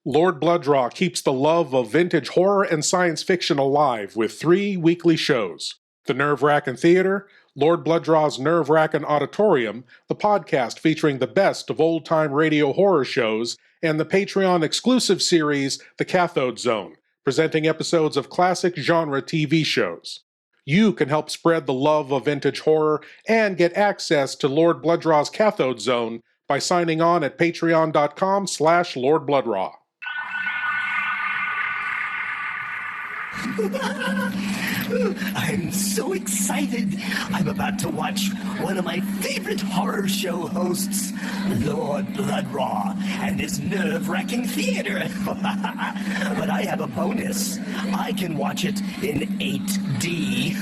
Lord Blood-Rah keeps the love of vintage horror and science fiction alive with 3 weekly shows. The Wrackin Theater, Lord Blood-Rah's Wrackin Auditorium, the podcast featuring the best of old-time radio horror shows, and the Patreon-exclusive series, The Cathode Zone, presenting episodes of classic genre TV shows. You can help spread the love of vintage horror and get access to Lord Blood-Rah's Cathode Zone by signing on at patreon.com/Lord Blood-Rah. I'm so excited. I'm about to watch one of my favorite horror show hosts, Lord Blood-Rah, and his nerve-wracking theater. But I have a bonus. I can watch it in 8D.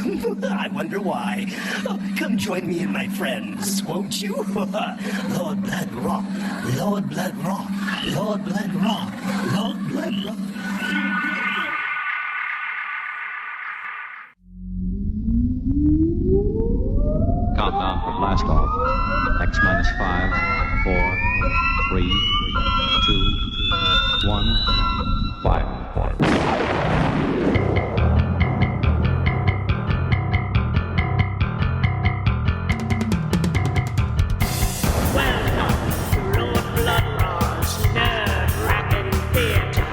I wonder why. Oh, come join me and my friends, won't you? Lord Blood-Rah, Lord Blood-Rah, Lord Blood-Rah, Lord Blood-Rah. Countdown for blast off. X minus 5, 4, 3, 2, 1, fire. Welcome to Lord Blood-Rah's nerve-wracking theater.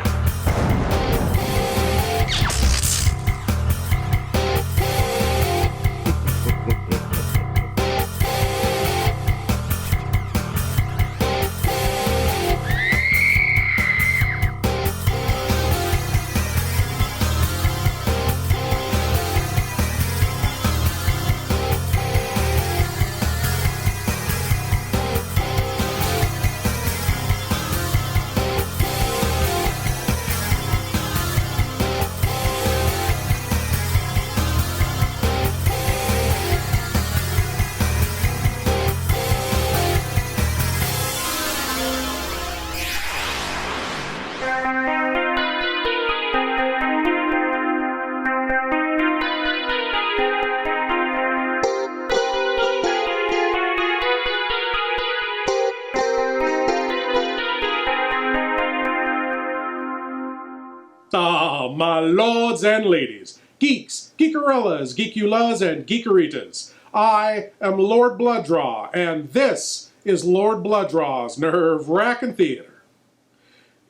My lords and ladies, geeks, geekerellas, geekulas, and geekeritas, I am Lord Blood-Rah, and this is Lord Blood-Rah's Nerve-Wrackin Theater.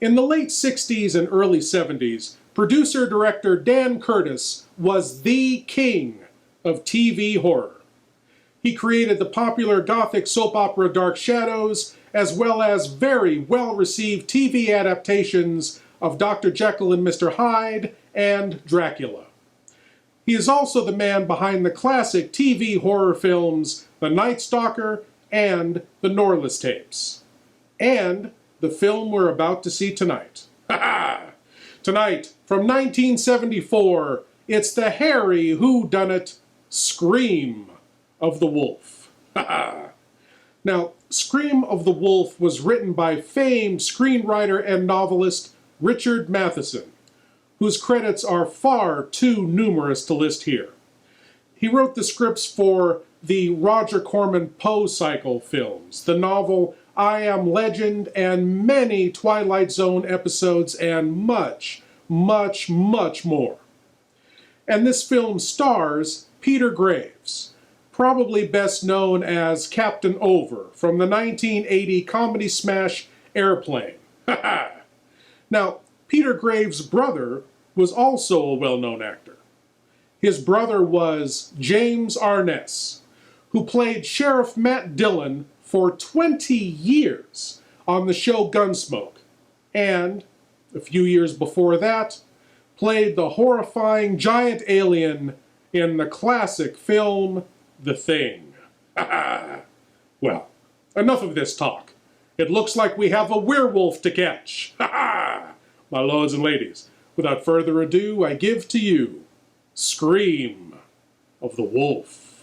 In the late 60s and early 70s, producer-director Dan Curtis was the king of TV horror. He created the popular gothic soap opera Dark Shadows, as well as very well-received TV adaptations of Dr. Jekyll and Mr. Hyde and Dracula. He is also the man behind the classic TV horror films The Night Stalker and The Norliss Tapes. And the film we're about to see tonight. Tonight, from 1974, it's the hairy whodunit Scream of the Wolf. Now, Scream of the Wolf was written by famed screenwriter and novelist Richard Matheson, whose credits are far too numerous to list here. He wrote the scripts for the Roger Corman Poe cycle films, the novel I Am Legend, and many Twilight Zone episodes, and much, much, much more. And this film stars Peter Graves, probably best known as Captain Over from the 1980 comedy smash Airplane. Now, Peter Graves' brother was also a well-known actor. His brother was James Arness, who played Sheriff Matt Dillon for 20 years on the show Gunsmoke, and, a few years before that, played the horrifying giant alien in the classic film The Thing. Well, enough of this talk. It looks like we have a werewolf to catch. My lords and ladies, without further ado, I give to you Scream of the Wolf.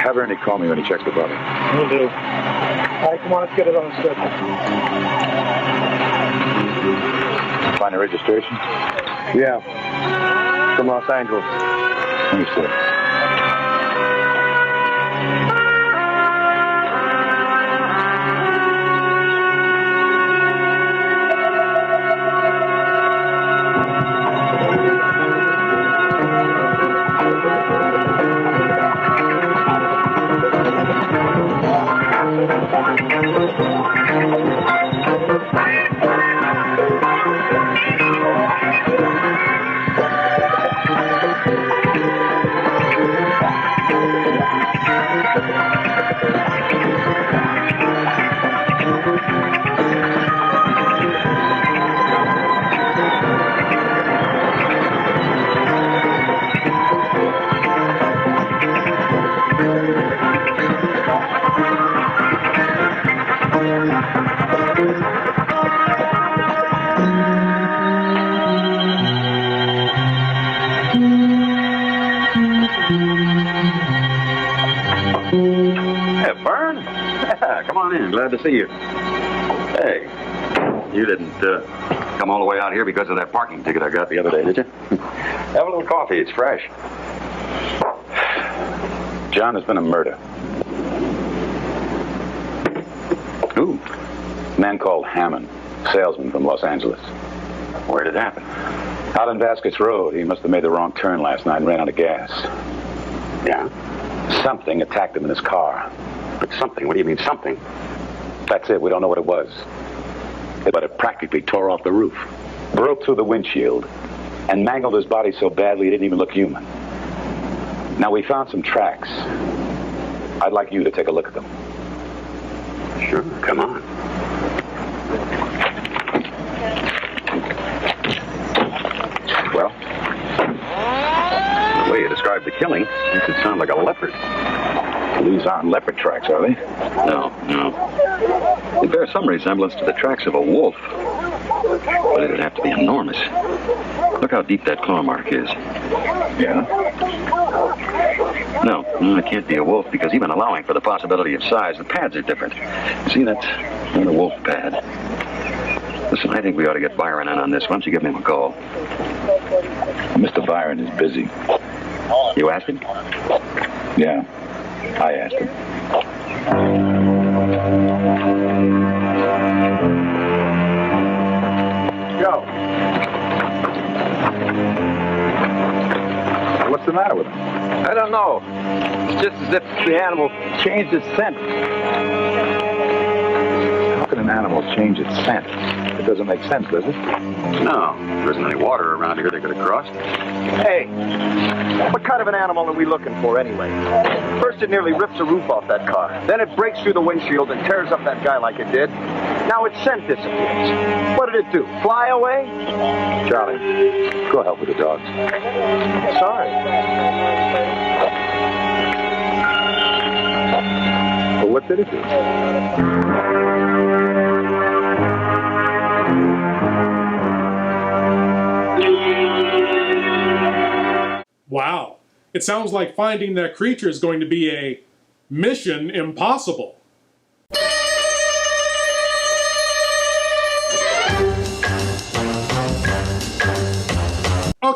Have Ernie call me when he checks the body. Will do. All right, come on, let's get it on the schedule. Find the registration? Yeah. From Los Angeles. Let me see. Hey, Fern? Yeah, come on in. Glad to see you. Hey, you didn't come all the way out here because of that parking ticket I got the other day, did you? Have a little coffee. It's fresh. John, there's been a murder. Who? A man called Hammond, salesman from Los Angeles. Where did it happen? Out on Vasquez Road. He must have made the wrong turn last night and ran out of gas. Yeah? Something attacked him in his car. But something? What do you mean, something? That's it. We don't know what it was. But it practically tore off the roof, broke through the windshield, and mangled his body so badly he didn't even look human. Now, we found some tracks. I'd like you to take a look at them. Sure, come on. Well, the way you described the killing makes it sound like a leopard. These aren't leopard tracks, are they? No. They bear some resemblance to the tracks of a wolf. But it'd have to be enormous. Look how deep that claw mark is. Yeah? No, it can't be a wolf because even allowing for the possibility of size, the pads are different. See, that's not a wolf pad. Listen, I think we ought to get Byron in on this. Why don't you give him a call? Mr. Byron is busy. You asked him? Yeah, I asked him. Joe. What's the matter with him? I don't know. It's just as if the animal changed its scent. How can an animal change its scent? It doesn't make sense, does it? No. There isn't any water around here they could have crossed. Hey, what kind of an animal are we looking for anyway? First it nearly rips the roof off that car. Then it breaks through the windshield and tears up that guy like it did. Now its scent disappears. What did it do? Fly away? Charlie, go help with the dogs. Sorry. Well, what did it do? Wow. It sounds like finding that creature is going to be a mission impossible.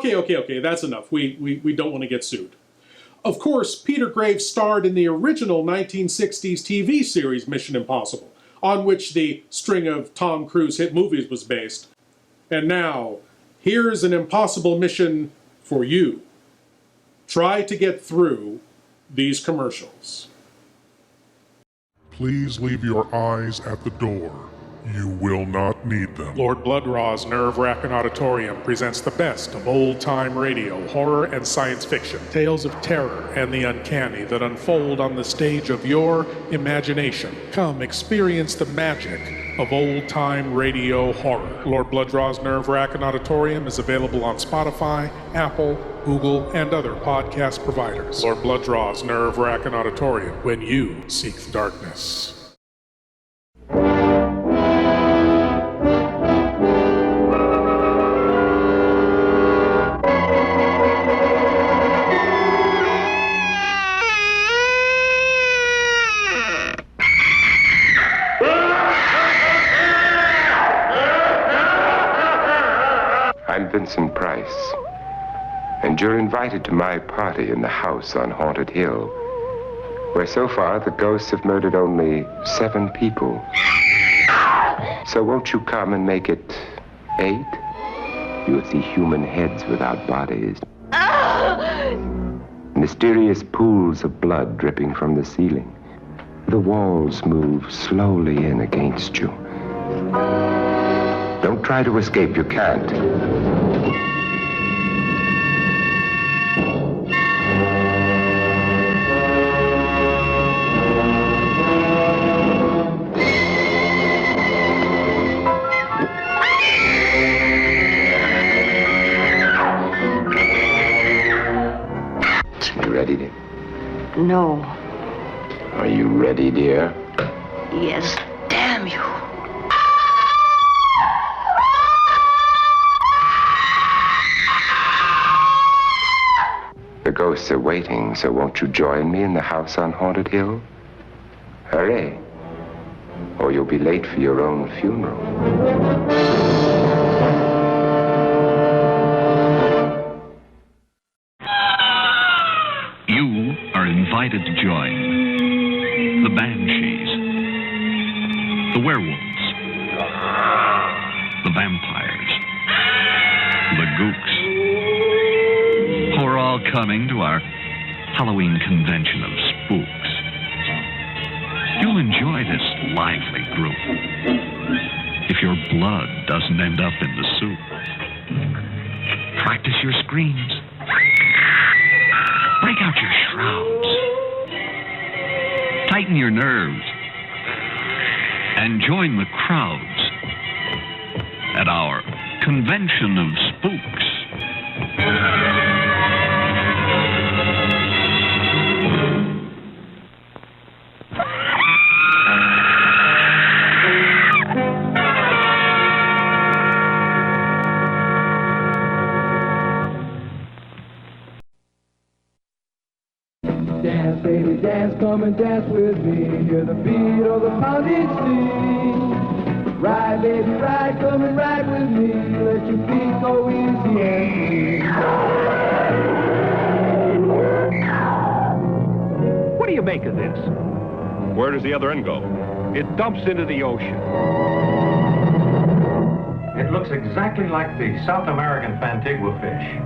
Okay, that's enough. We don't want to get sued. Of course, Peter Graves starred in the original 1960s TV series Mission Impossible, on which the string of Tom Cruise hit movies was based. And now, here's an impossible mission for you. Try to get through these commercials. Please leave your eyes at the door. You will not need them. Lord Blood-Rah's Nerve-Wrackin Auditorium presents the best of old-time radio, horror, and science fiction. Tales of terror and the uncanny that unfold on the stage of your imagination. Come experience the magic of old-time radio horror. Lord Blood-Rah's Nerve-Wrackin Auditorium is available on Spotify, Apple, Google, and other podcast providers. Lord Blood-Rah's Nerve-Wrackin Auditorium, when you seek the darkness. I'm Vincent Price, and you're invited to my party in the house on Haunted Hill, where so far the ghosts have murdered only 7 people. So won't you come and make it 8? You'll see human heads without bodies. Mysterious pools of blood dripping from the ceiling. The walls move slowly in against you. Don't try to escape, you can't. You ready, dear? No. Are you ready, dear? Yes, damn you. The ghosts are waiting, so won't you join me in the house on Haunted Hill? Hurry, or you'll be late for your own funeral. You are invited to join the Banshees, the werewolves, the vampires, the gooks, who are all coming to our Halloween convention of spooks. You'll enjoy this lively group if your blood doesn't end up in the soup. Practice your screams. Break out your shrouds. Tighten your nerves. And join the crowds at our convention of spooks. Dance, baby, dance, come and dance with me. Hear the beat of the pounding sea. Ride, baby, ride, come and ride with me. Let your feet go easy. What do you make of this? Where does the other end go? It dumps into the ocean. It looks exactly like the South American Fantigua fish.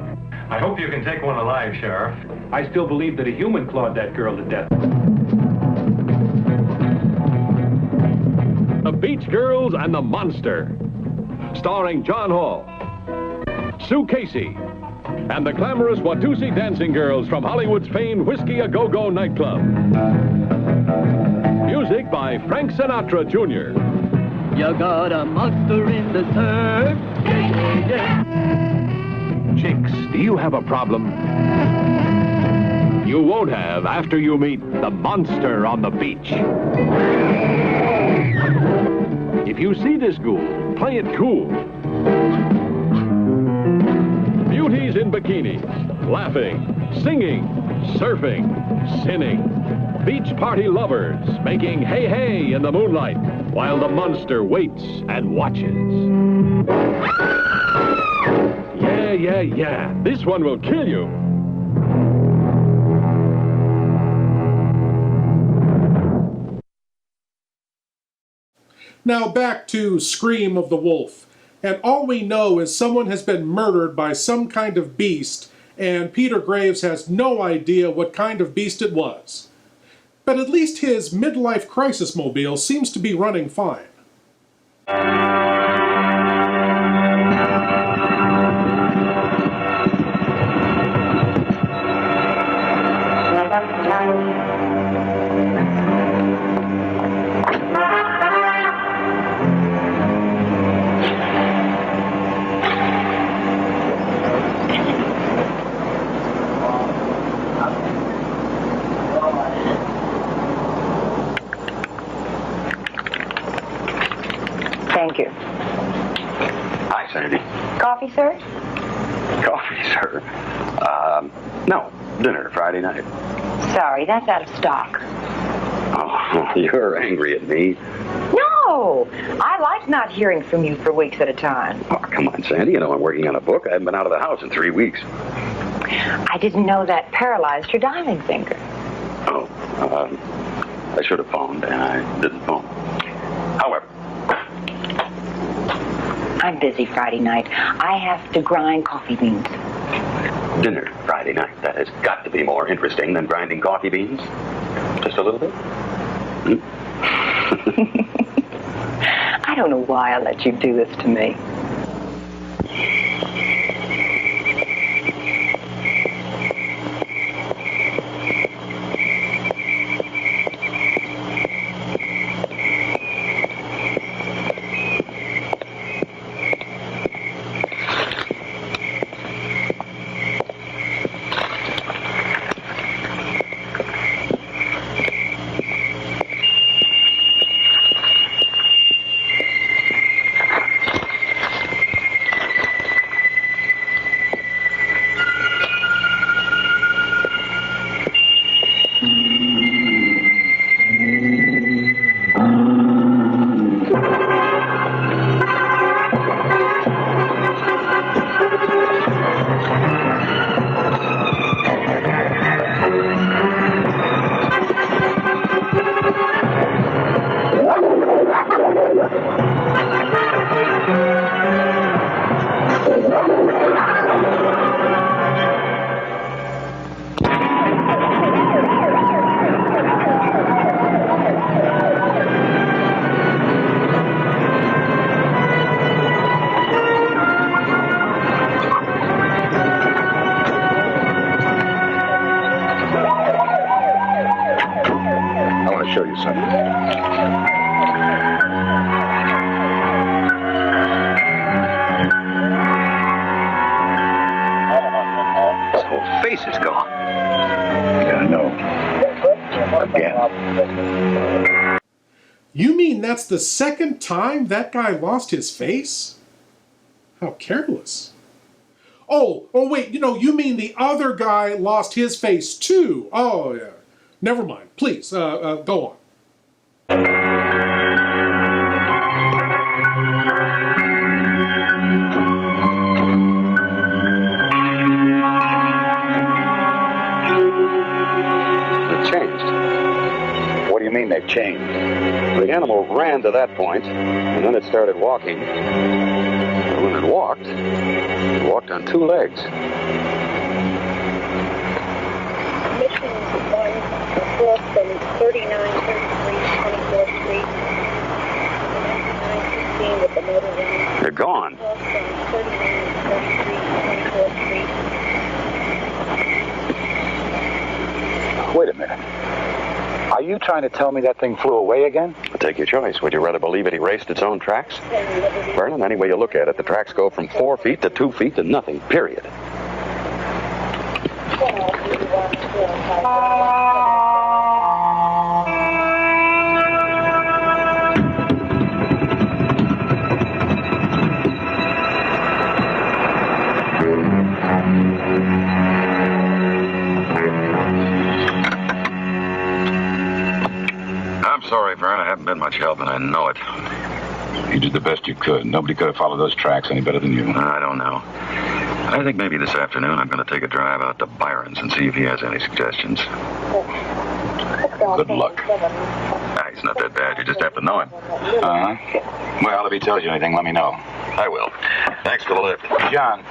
I hope you can take one alive, Sheriff. I still believe that a human clawed that girl to death. The Beach Girls and the Monster, starring John Hall, Sue Casey, and the glamorous Watusi dancing girls from Hollywood's famed Whiskey A Go-Go nightclub. Music by Frank Sinatra, Jr. You got a monster in the surf. Yeah, yeah, yeah. Chicks, do you have a problem? You won't have after you meet the monster on the beach. If you see this ghoul, play it cool. Beauties in bikinis, laughing, singing, surfing, sinning. Beach party lovers making hey hey in the moonlight while the monster waits and watches. Yeah. This one will kill you. Now back to Scream of the Wolf. And all we know is someone has been murdered by some kind of beast, and Peter Graves has no idea what kind of beast it was. But at least his midlife crisis mobile seems to be running fine. Thank you. Hi, Sandy. Coffee, sir? Coffee, sir? No. Dinner Friday night. Sorry, that's out of stock. Oh, you're angry at me. No! I like not hearing from you for weeks at a time. Oh, come on, Sandy. You know I'm working on a book. I haven't been out of the house in 3 weeks. I didn't know that paralyzed your dialing finger. Oh, I should have phoned, and I didn't phone. However, I'm busy Friday night. I have to grind coffee beans. dinner Friday night. That has got to be more interesting than grinding coffee beans. Just a little bit. I don't know why I let you do this to me. That's the second time that guy lost his face? How careless. Oh, wait, you mean the other guy lost his face too? Oh, yeah. Never mind. Please, go on. They've changed. What do you mean they've changed? The animal ran to that point, and then it started walking. And when it walked on two legs. Mission 1, across from 3933 24th Street, 916 with the motor running. They're gone. Across from 3933 24th Street. Wait a minute. Are you trying to tell me that thing flew away again? Take your choice. Would you rather believe it erased its own tracks? Vernon, any way you look at it, the tracks go from 4 feet to 2 feet to nothing, period. I'm sorry, Vern. I haven't been much help, and I know it. You did the best you could. Nobody could have followed those tracks any better than you. I don't know. I think maybe this afternoon I'm going to take a drive out to Byron's and see if he has any suggestions. Good luck. He's not that bad. You just have to know him. Uh-huh. Well, if he tells you anything, let me know. I will. Thanks for the lift. John,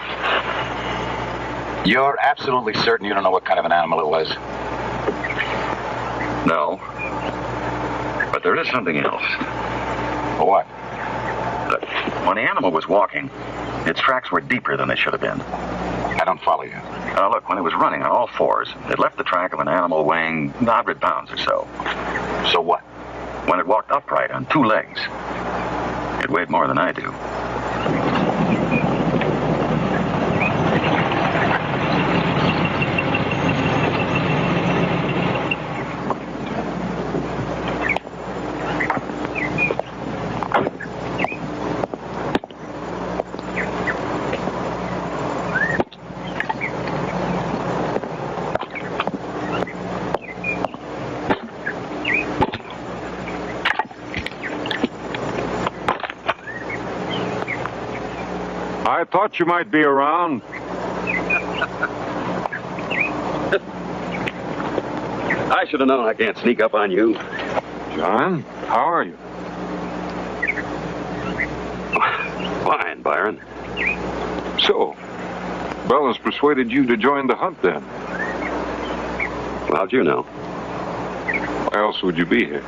you're absolutely certain you don't know what kind of an animal it was? No. But there is something else. What? When the animal was walking, its tracks were deeper than they should have been. I don't follow you. Look, when it was running on all fours, it left the track of an animal weighing 100 pounds or so. So what? When it walked upright on 2 legs, it weighed more than I do. I thought you might be around. I should have known I can't sneak up on you. John, how are you? Fine, Byron. So, Bella's persuaded you to join the hunt then? How'd you know? Why else would you be here?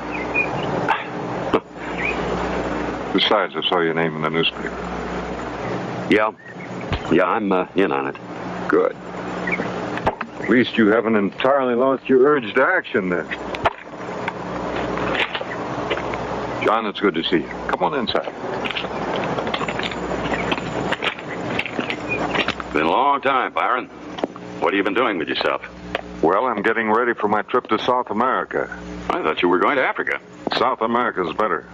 Besides, I saw your name in the newspaper. Yeah, I'm in on it. Good. At least you haven't entirely lost your urge to action then. John, it's good to see you. Come on inside. Been a long time, Byron. What have you been doing with yourself? Well, I'm getting ready for my trip to South America. I thought you were going to Africa. South America's better.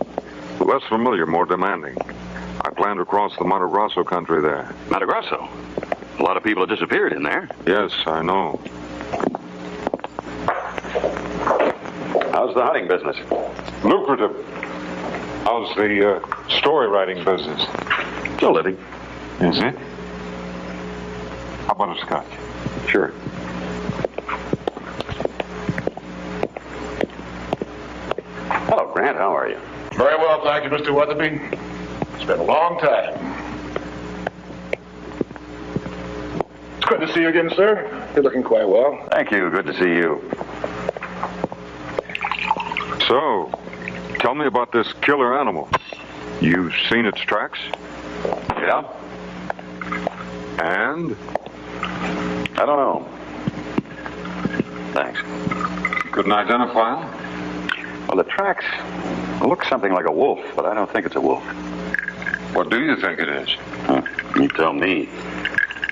Less familiar, more demanding. I plan to cross the Mato Grosso country there. Mato Grosso? A lot of people have disappeared in there. Yes, I know. How's the hunting business? Lucrative. How's the story writing business? Still living. Is it? How about a scotch? Sure. Hello, Grant. How are you? Very well, thank you, Mr. Weatherby. It's been a long time. It's good to see you again, sir. You're looking quite well. Thank you. Good to see you. So, tell me about this killer animal. You've seen its tracks? Yeah. And? I don't know. Thanks. Couldn't identify him? Well, the tracks look something like a wolf, but I don't think it's a wolf. What do you think it is? You tell me.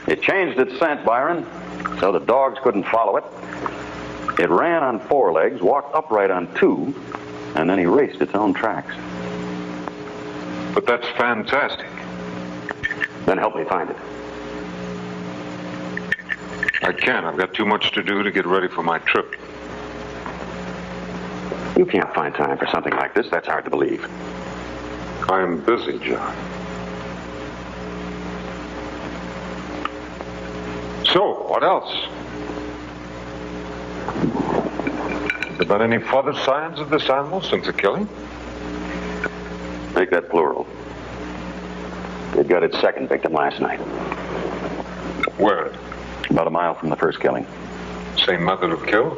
It changed its scent, Byron, so the dogs couldn't follow it. It ran on 4 legs, walked upright on 2, and then erased its own tracks. But that's fantastic. Then help me find it. I can't. I've got too much to do to get ready for my trip. You can't find time for something like this. That's hard to believe. I'm busy, John. So, what else? Have there been any further signs of this animal since the killing? Make that plural. It got its second victim last night. Where? About a mile from the first killing. Same method of kill?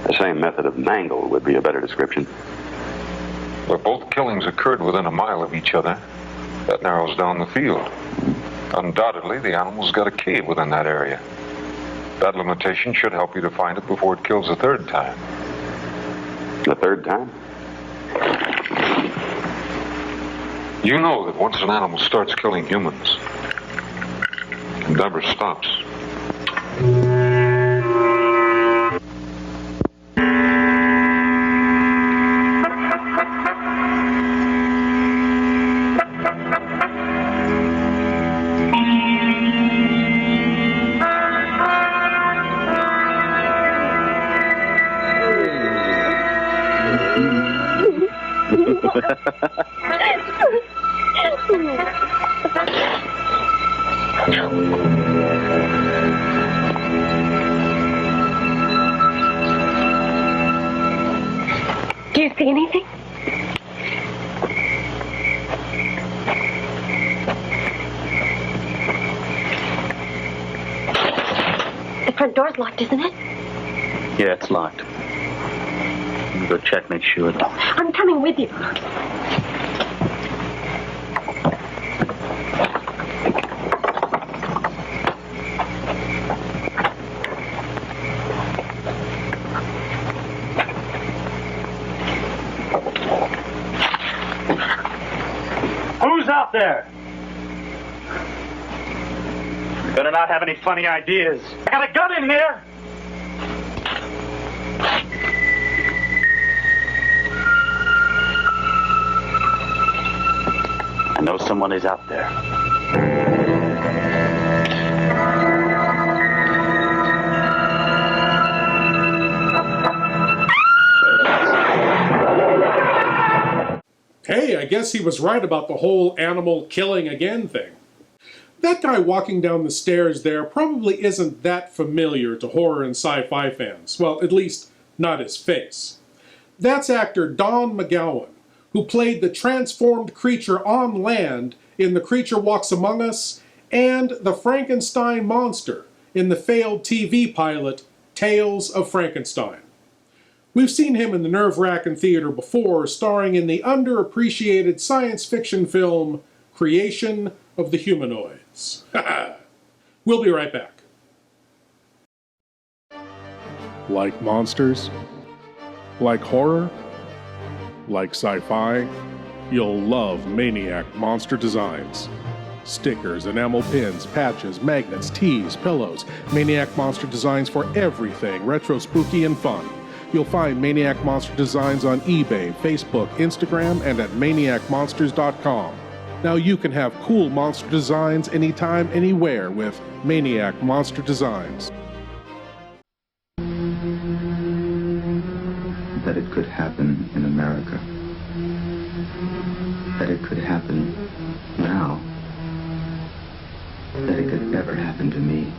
The same method of mangle would be a better description. But both killings occurred within a mile of each other. That narrows down the field. Undoubtedly, the animal's got a cave within that area. That limitation should help you to find it before it kills the third time. The third time? You know that once an animal starts killing humans, it never stops. Do you see anything? The front door's locked, isn't it? Yeah, it's locked. Let me go check, make sure. I'm coming with you. Who's out there? Better not have any funny ideas. I got a gun in here! I know someone is out there. Hey, I guess he was right about the whole animal killing again thing. That guy walking down the stairs there probably isn't that familiar to horror and sci-fi fans. Well, at least not his face. That's actor Don McGowan, who played the transformed creature on land in The Creature Walks Among Us and the Frankenstein monster in the failed TV pilot Tales of Frankenstein. We've seen him in the Wrackin theater before, starring in the underappreciated science fiction film Creation of the Humanoids. We'll be right back. Like monsters? Like horror? Like sci-fi? You'll love Maniac Monster Designs. Stickers, enamel pins, patches, magnets, tees, pillows. Maniac Monster Designs for everything retro, spooky, and fun. You'll find Maniac Monster Designs on eBay, Facebook, Instagram, and at maniacmonsters.com. Now you can have cool monster designs anytime, anywhere with Maniac Monster Designs. That it could happen in America. That it could happen now. That it could ever happen to me.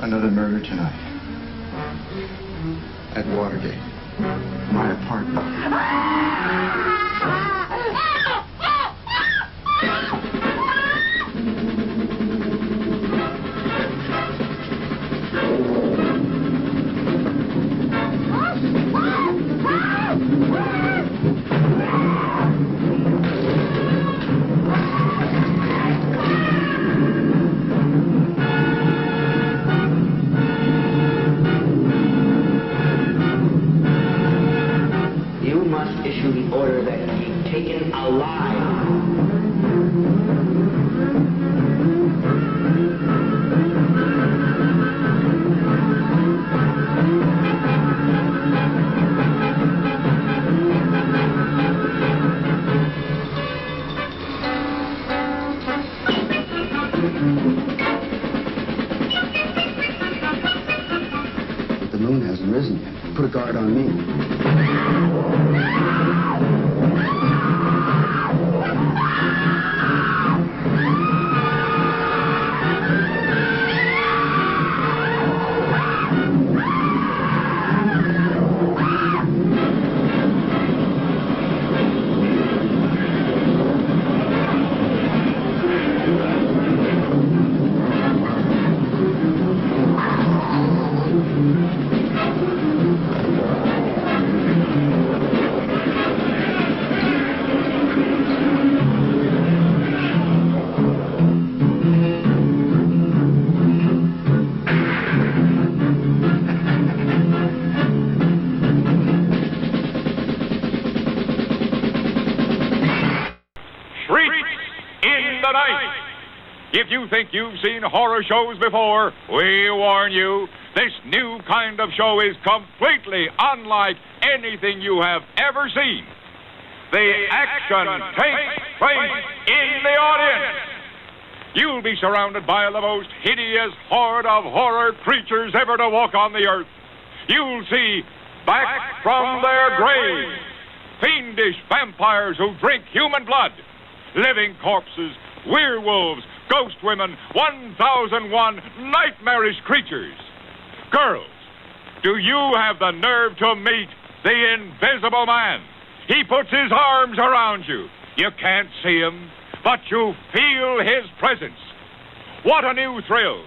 Another murder tonight. At Watergate. My apartment. You must issue the order that he be taken alive. The moon hasn't risen yet. Put a guard on me. in the night. If you think you've seen horror shows before, we warn you, this new kind of show is completely unlike anything you have ever seen. The action takes place in the audience. You'll be surrounded by the most hideous horde of horror creatures ever to walk on the earth. You'll see, back from their graves, fiendish vampires who drink human blood, living corpses, werewolves, ghost women, 1001 nightmarish creatures. Girls, do you have the nerve to meet the Invisible Man? He puts his arms around you. You can't see him, but you feel his presence. What a new thrill.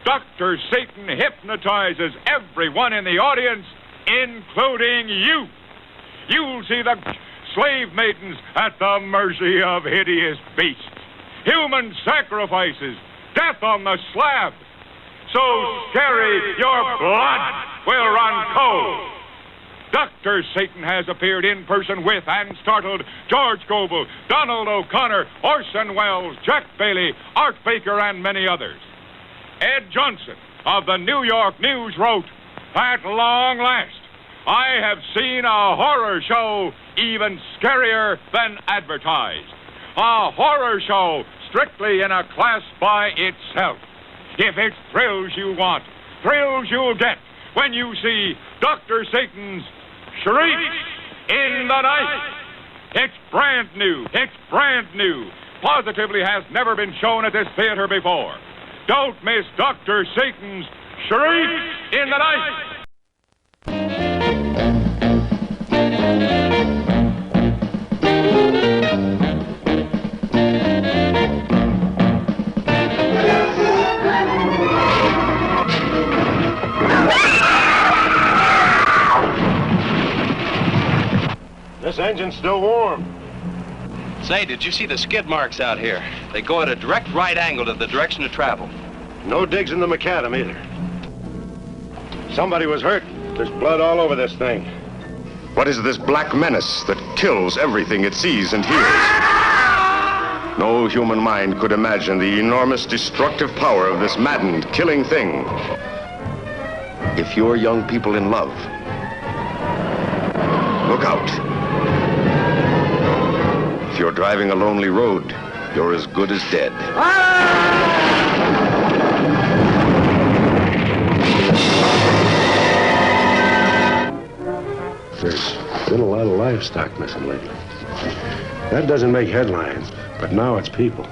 Dr. Satan hypnotizes everyone in the audience, including you. You'll see the slave maidens at the mercy of hideous beasts, human sacrifices, death on the slab. So scary, your blood will run cold. Dr. Satan has appeared in person with and startled George Goebel, Donald O'Connor, Orson Welles, Jack Bailey, Art Baker, and many others. Ed Johnson of the New York News wrote, "At long last, I have seen a horror show even scarier than advertised. A horror show strictly in a class by itself. If it's thrills you want, thrills you'll get when you see Dr. Satan's Shrieks in the Night. It's brand new. It's brand new. Positively has never been shown at this theater before. Don't miss Dr. Satan's Shrieks in the Night." This engine's still warm. Say, did you see the skid marks out here? They go at a direct right angle to the direction of travel. No digs in the macadam either. Somebody was hurt. There's blood all over this thing. What is this black menace that kills everything it sees and hears? No human mind could imagine the enormous destructive power of this maddened, killing thing. If you're young people in love, look out. If you're driving a lonely road, you're as good as dead. There's been a lot of livestock missing lately. That doesn't make headlines, but now it's people.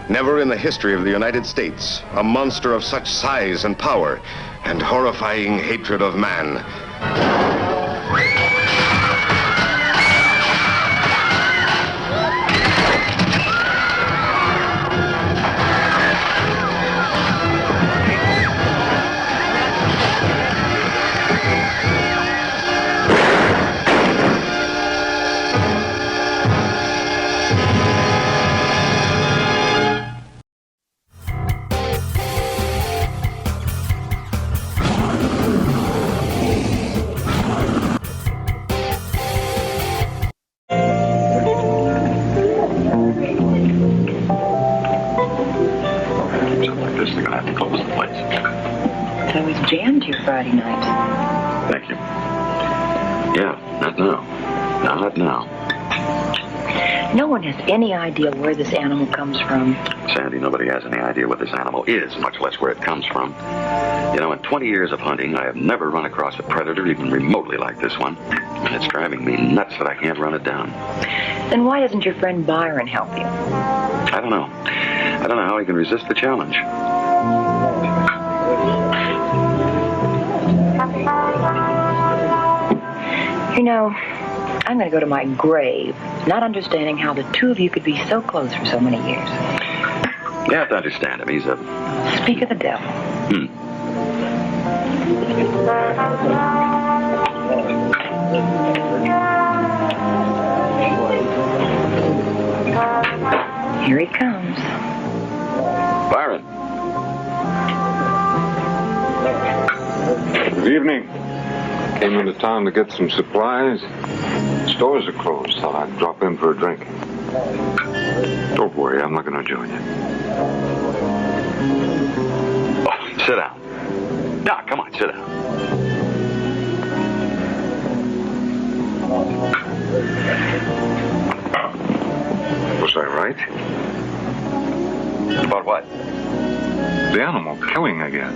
Never in the history of the United States, a monster of such size and power and horrifying hatred of man. Friday night. Thank you. Yeah, not now. Not now. No one has any idea where this animal comes from. Sandy, nobody has any idea what this animal is, much less where it comes from. You know, in 20 years of hunting, I have never run across a predator even remotely like this one. And it's driving me nuts that I can't run it down. Then why doesn't your friend Byron help you? I don't know. I don't know how he can resist the challenge. You know, I'm going to go to my grave, not understanding how the two of you could be so close for so many years. You have to understand him. He's a... Speak of the devil. Here he comes. Byron. Good evening. Came into town to get some supplies. Stores are closed. Thought I'd drop in for a drink. Don't worry, I'm not going to join you. Oh, sit down. Now, come on, sit down. Was I right? About what? The animal killing again.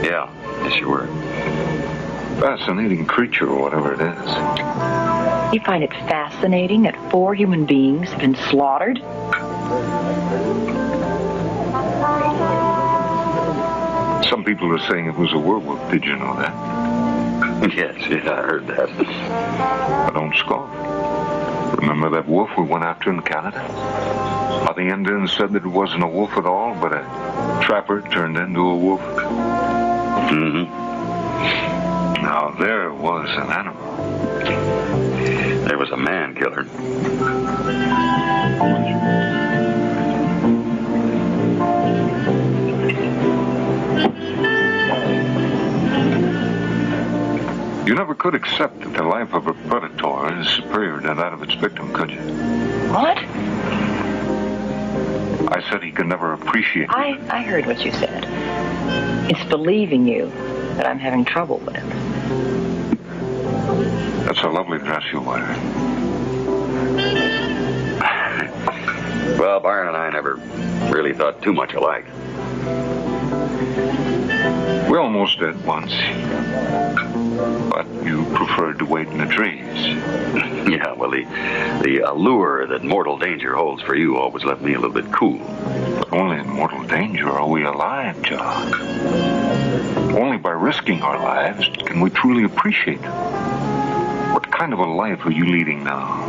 Yeah, yes you were. Fascinating creature or whatever it is. You find it fascinating that 4 human beings have been slaughtered? Some people are saying it was a werewolf. Did you know that? Yes, I heard that. I don't scoff. Remember that wolf we went after in Canada? How the Indians said that it wasn't a wolf at all, but a trapper turned into a wolf? Mm-hmm. Now, there was an animal. There was a man killer. You never could accept that the life of a predator is superior to that of its victim, could you? What? I said he could never appreciate it. I heard what you said. It's believing you that I'm having trouble with. That's a lovely dress you wear. Well, Byron and I never really thought too much alike. We almost did once. But you preferred to wait in the trees. Yeah, well, the allure that mortal danger holds for you always left me a little bit cool. But only in mortal danger are we alive, John. Only by risking our lives can we truly appreciate them. What kind of a life are you leading now?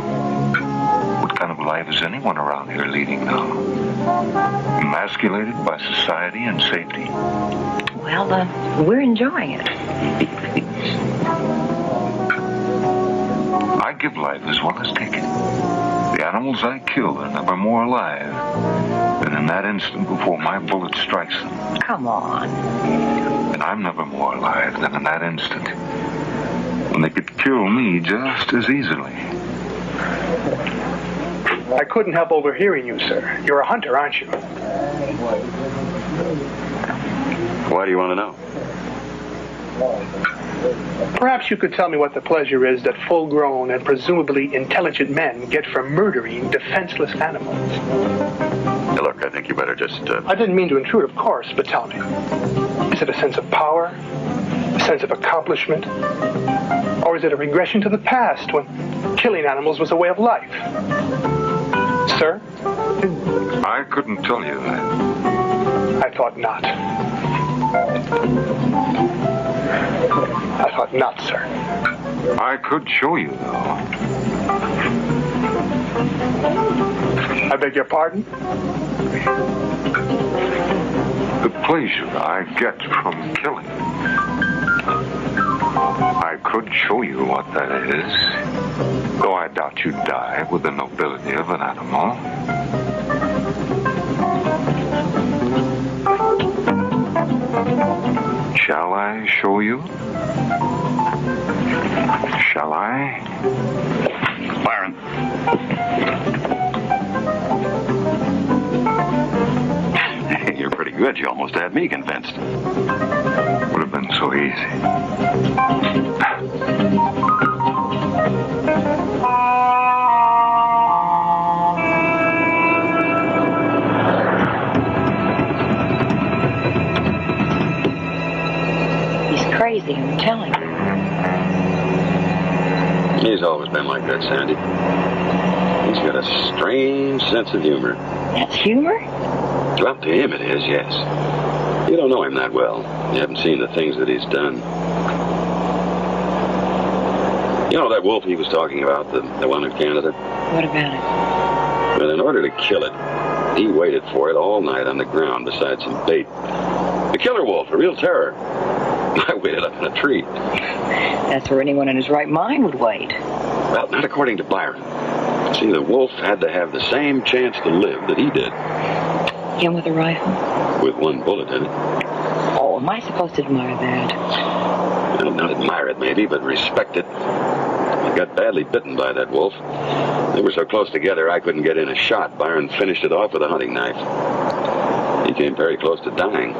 What kind of life is anyone around here leading now? Emasculated by society and safety. Well, we're enjoying it. I give life as well as take it. The animals I kill are never more alive than in that instant before my bullet strikes them. Come on. And I'm never more alive than in that instant when they could kill me just as easily. I couldn't help overhearing you, sir. You're a hunter, aren't you? Why do you want to know? Perhaps you could tell me what the pleasure is that full-grown and presumably intelligent men get from murdering defenseless animals. Hey, look, I think you better just... I didn't mean to intrude, of course, but tell me. Is it a sense of power? A sense of accomplishment? Or is it a regression to the past when killing animals was a way of life? Sir? I couldn't tell you that. I thought not. I thought not, sir. I could show you, though. I beg your pardon? The pleasure I get from killing. I could show you what that is, though I doubt you'd die with the nobility of an animal. Shall I show you? Shall I? Byron. You're pretty good. You almost had me convinced. Would have been so easy. He's crazy, I'm telling you. He's always been like that, Sandy. He's got a strange sense of humor. That's humor? Well, to him it is, yes. You don't know him that well. You haven't seen the things that he's done. You know that wolf he was talking about, the one in Canada? What about it? Well, in order to kill it, he waited for it all night on the ground beside some bait. The killer wolf, a real terror. I waited up in a tree. That's where anyone in his right mind would wait. Well, not according to Byron. See, the wolf had to have the same chance to live that he did. Him with a rifle? With one bullet in it. Oh, am I supposed to admire that? Well, not admire it, maybe, but respect it. I got badly bitten by that wolf. They were so close together I couldn't get in a shot. Byron finished it off with a hunting knife. He came very close to dying.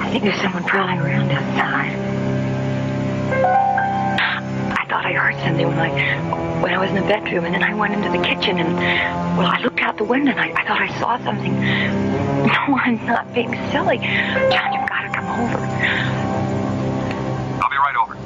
I think there's someone prowling around outside. I thought I heard something when I was in the bedroom, and then I went into the kitchen, and, well, I looked out the window, and I thought I saw something. No, I'm not being silly. John, you've got to come over. I'll be right over.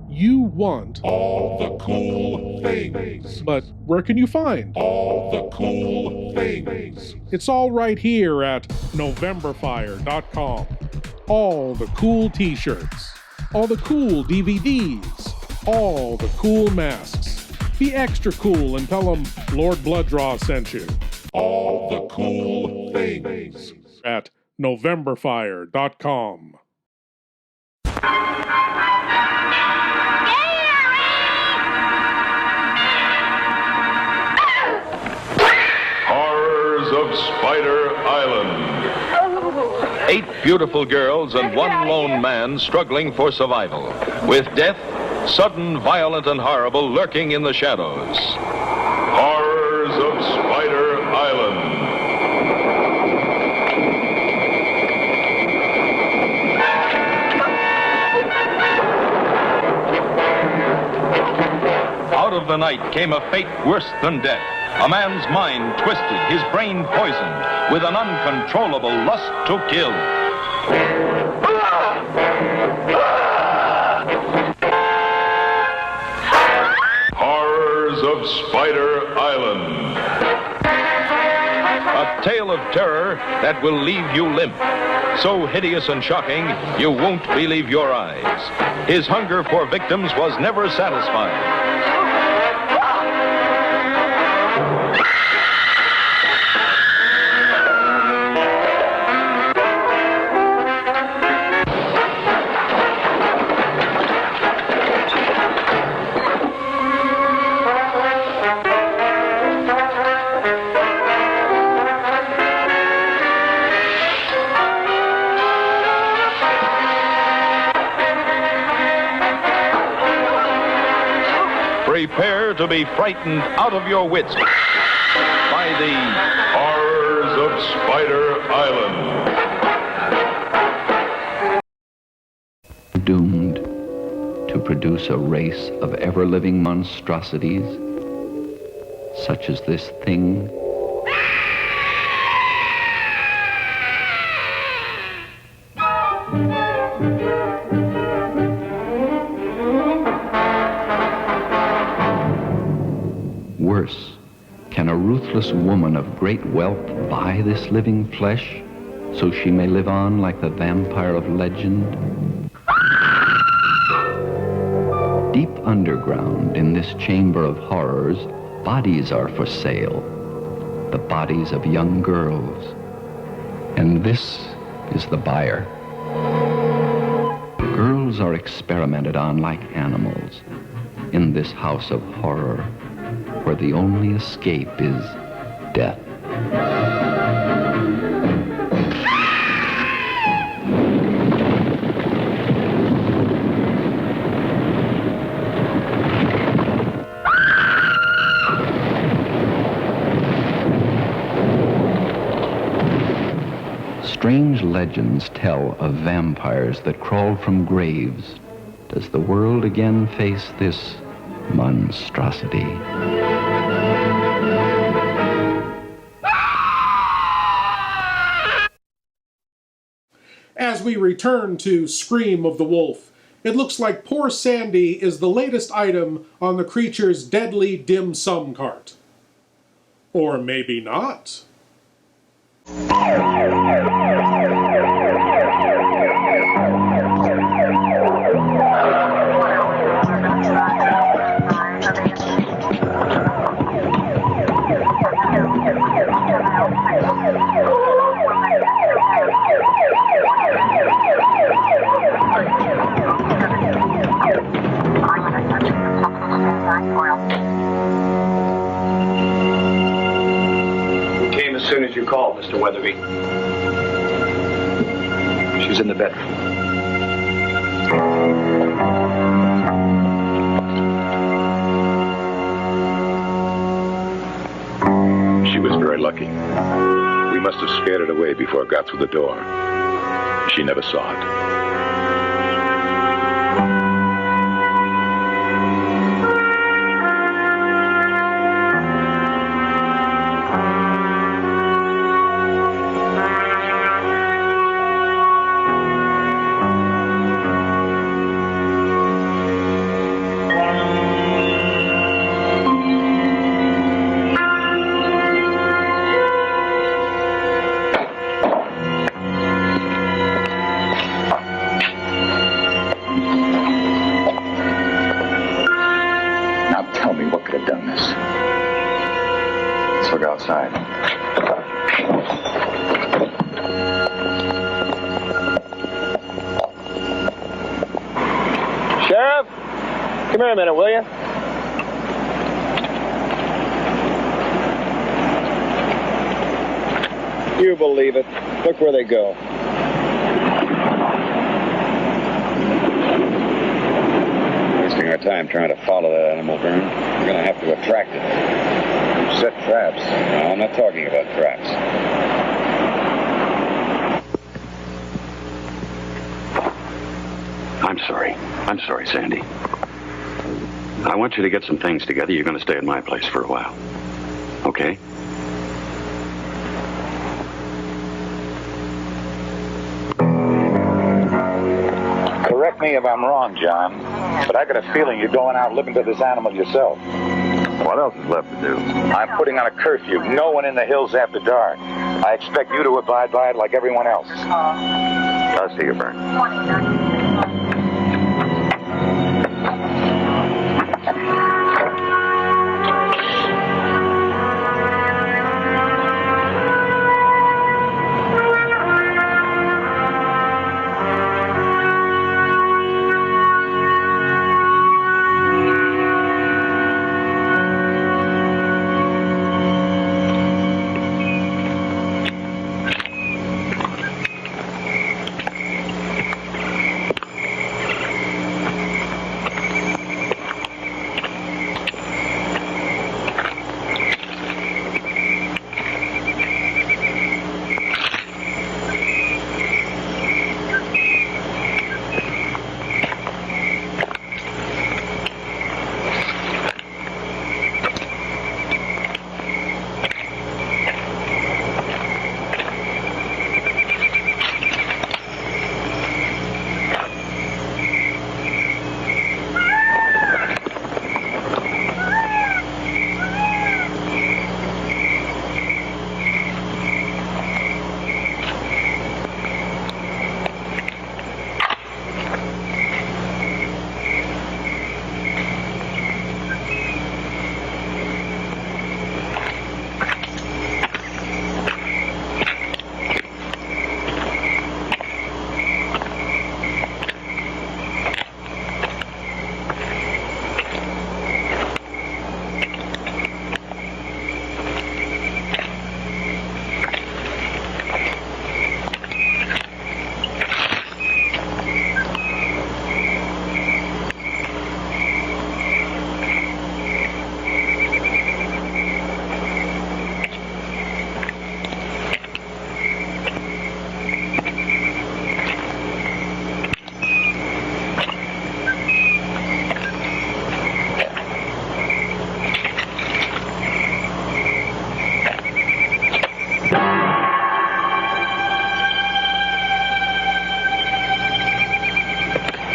You want all the cool things. But where can you find all the cool things? It's all right here at Novemberfire.com. All the cool t-shirts, all the cool DVDs, all the cool masks. Be extra cool and tell them Lord Blood-Rah sent you. All the cool things at Novemberfire.com. Horrors of Spider Island. 8 beautiful girls and 1 lone man struggling for survival, with death, sudden, violent, and horrible, lurking in the shadows. Horrors of Spider Island. Out of the night came a fate worse than death. A man's mind twisted, his brain poisoned, with an uncontrollable lust to kill. Horrors of Spider Island. A tale of terror that will leave you limp. So hideous and shocking, you won't believe your eyes. His hunger for victims was never satisfied. Prepare to be frightened out of your wits by the Horrors of Spider Island. Doomed to produce a race of ever-living monstrosities, such as this thing. Worse, can a ruthless woman of great wealth buy this living flesh so she may live on like the vampire of legend? Deep underground in this chamber of horrors, bodies are for sale, the bodies of young girls. And this is the buyer. Girls are experimented on like animals in this house of horror, where the only escape is death. Strange legends tell of vampires that crawl from graves. Does the world again face this monstrosity? As we return to Scream of the Wolf, it looks like poor Sandy is the latest item on the creature's deadly dim sum cart. Or maybe not. Came as soon as you called, Mr. Weatherby. She's in the bedroom. She was very lucky. We must have scared it away before it got through the door. She never saw it. Outside. Sheriff, come here a minute, will you? You believe it. Look where they go. time trying to follow that animal, Vern. We're going to have to attract it. We've set traps. No, I'm not talking about traps. I'm sorry, Sandy. I want you to get some things together. You're going to stay at my place for a while. Okay? Correct me if I'm wrong, John, but I got a feeling you're going out looking for this animal yourself. What else is left to do? I'm putting on a curfew. No one in the hills after dark. I expect you to abide by it like everyone else. I'll see you, Vern.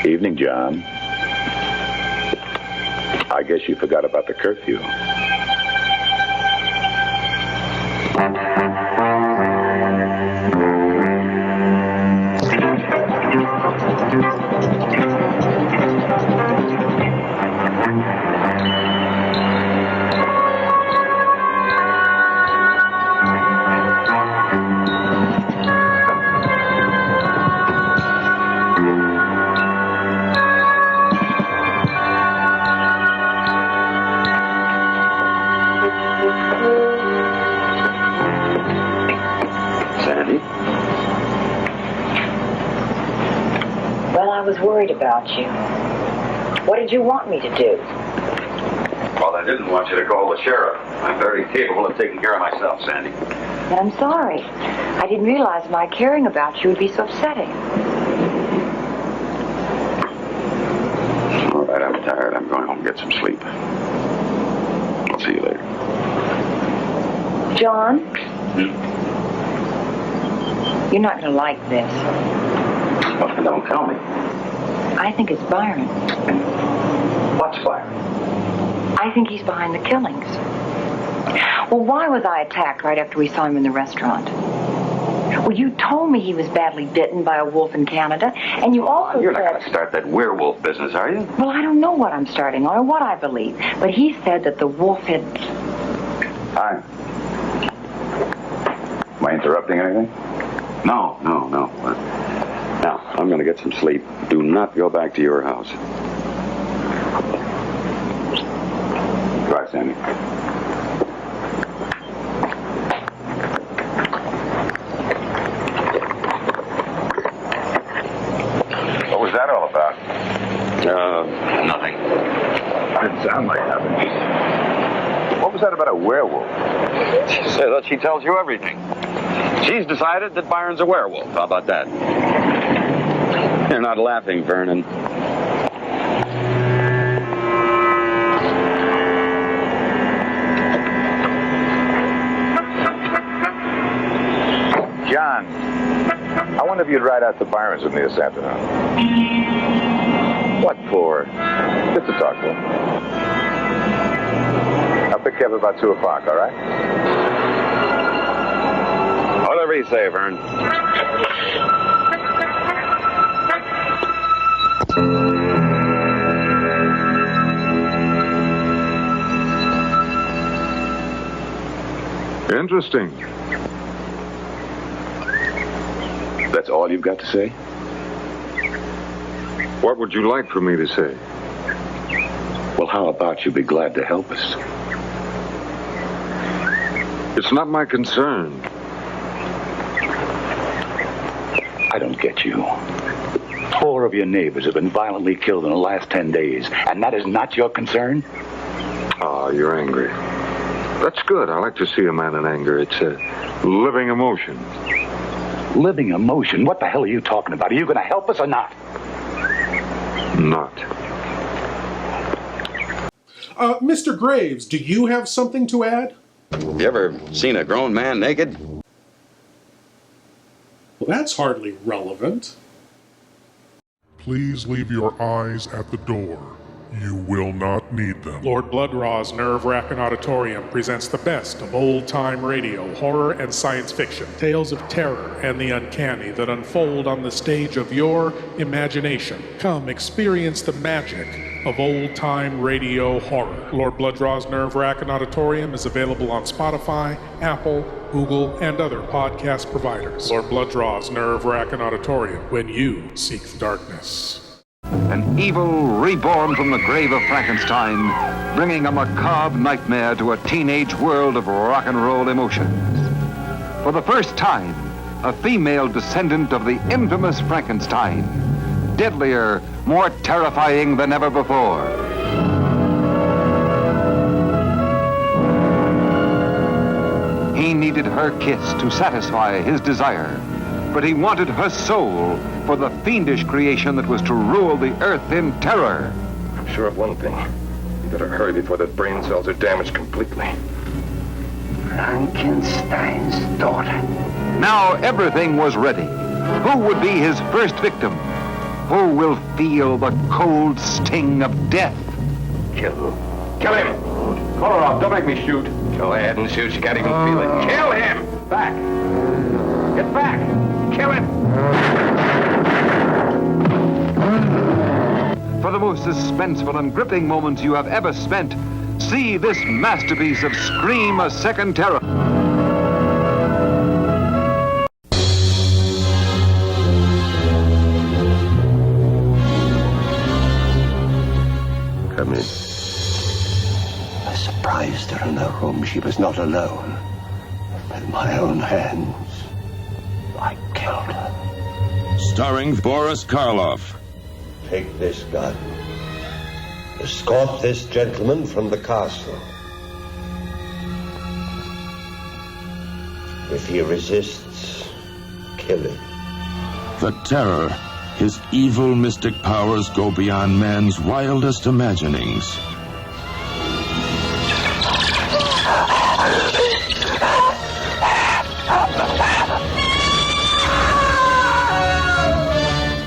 Evening, John. I guess you forgot about the curfew. Worried about you. What did you want me to do? Well, I didn't want you to call the sheriff. I'm very capable of taking care of myself, Sandy. But I'm sorry. I didn't realize my caring about you would be so upsetting. All right, I'm tired. I'm going home and get some sleep. I'll see you later. John? You're not going to like this. Well, don't tell me. I think it's Byron. What's Byron? I think he's behind the killings. Well, why was I attacked right after we saw him in the restaurant? Well, you told me he was badly bitten by a wolf in Canada, and you also You're said... not going to start that werewolf business, are you? Well, I don't know what I'm starting or what I believe, but he said that the wolf had... Hi. Am I interrupting anything? No. Now, I'm going to get some sleep. Do not go back to your house. Goodbye, Sandy. What was that all about? Nothing. What was that about a werewolf? She said that she tells you everything. She's decided that Byron's a werewolf. How about that? You're not laughing, Vernon. John, I wonder if you'd ride out to Byron's with me this afternoon. What for? Just to talk to him. I'll pick you up about 2 o'clock, all right? Whatever you say, Vern. Interesting. That's all you've got to say? What would you like for me to say? Well, how about you be glad to help us? It's not my concern. I don't get you. 4 of your neighbors have been violently killed in the last 10 days, and that is not your concern? Ah, you're angry. That's good. I like to see a man in anger. It's a living emotion. Living emotion? What the hell are you talking about? Are you going to help us or not? Not. Mr. Graves, do you have something to add? You ever seen a grown man naked? Well, that's hardly relevant. Please leave your eyes at the door. You will not need them. Lord Blood-Rah's Nerve-Wrackin Auditorium presents the best of old-time radio, horror, and science fiction. Tales of terror and the uncanny that unfold on the stage of your imagination. Come experience the magic of old-time radio horror. Lord Blood-Rah's Nerve-Wrackin Auditorium is available on Spotify, Apple, Google, and other podcast providers. Lord Blood-Rah's Nerve-Wrackin Auditorium, when you seek the darkness. An evil reborn from the grave of Frankenstein, bringing a macabre nightmare to a teenage world of rock and roll emotions. For the first time, a female descendant of the infamous Frankenstein, deadlier, more terrifying than ever before. He needed her kiss to satisfy his desire, but he wanted her soul for the fiendish creation that was to rule the earth in terror. I'm sure of one thing. You better hurry before the brain cells are damaged completely. Frankenstein's daughter. Now everything was ready. Who would be his first victim? Who will feel the cold sting of death? Kill him! Call her off. Don't make me shoot. Go ahead and shoot. You can't even feel it. Kill him! Back! Get back! Kill him! For the most suspenseful and gripping moments you have ever spent, see this masterpiece of Scream a Second Terror. Come in. I surprised her in her room. She was not alone. With my own hands, I killed her. Starring Boris Karloff. Take this gun. Escort this gentleman from the castle. If he resists, kill him. The Terror. His evil mystic powers go beyond man's wildest imaginings.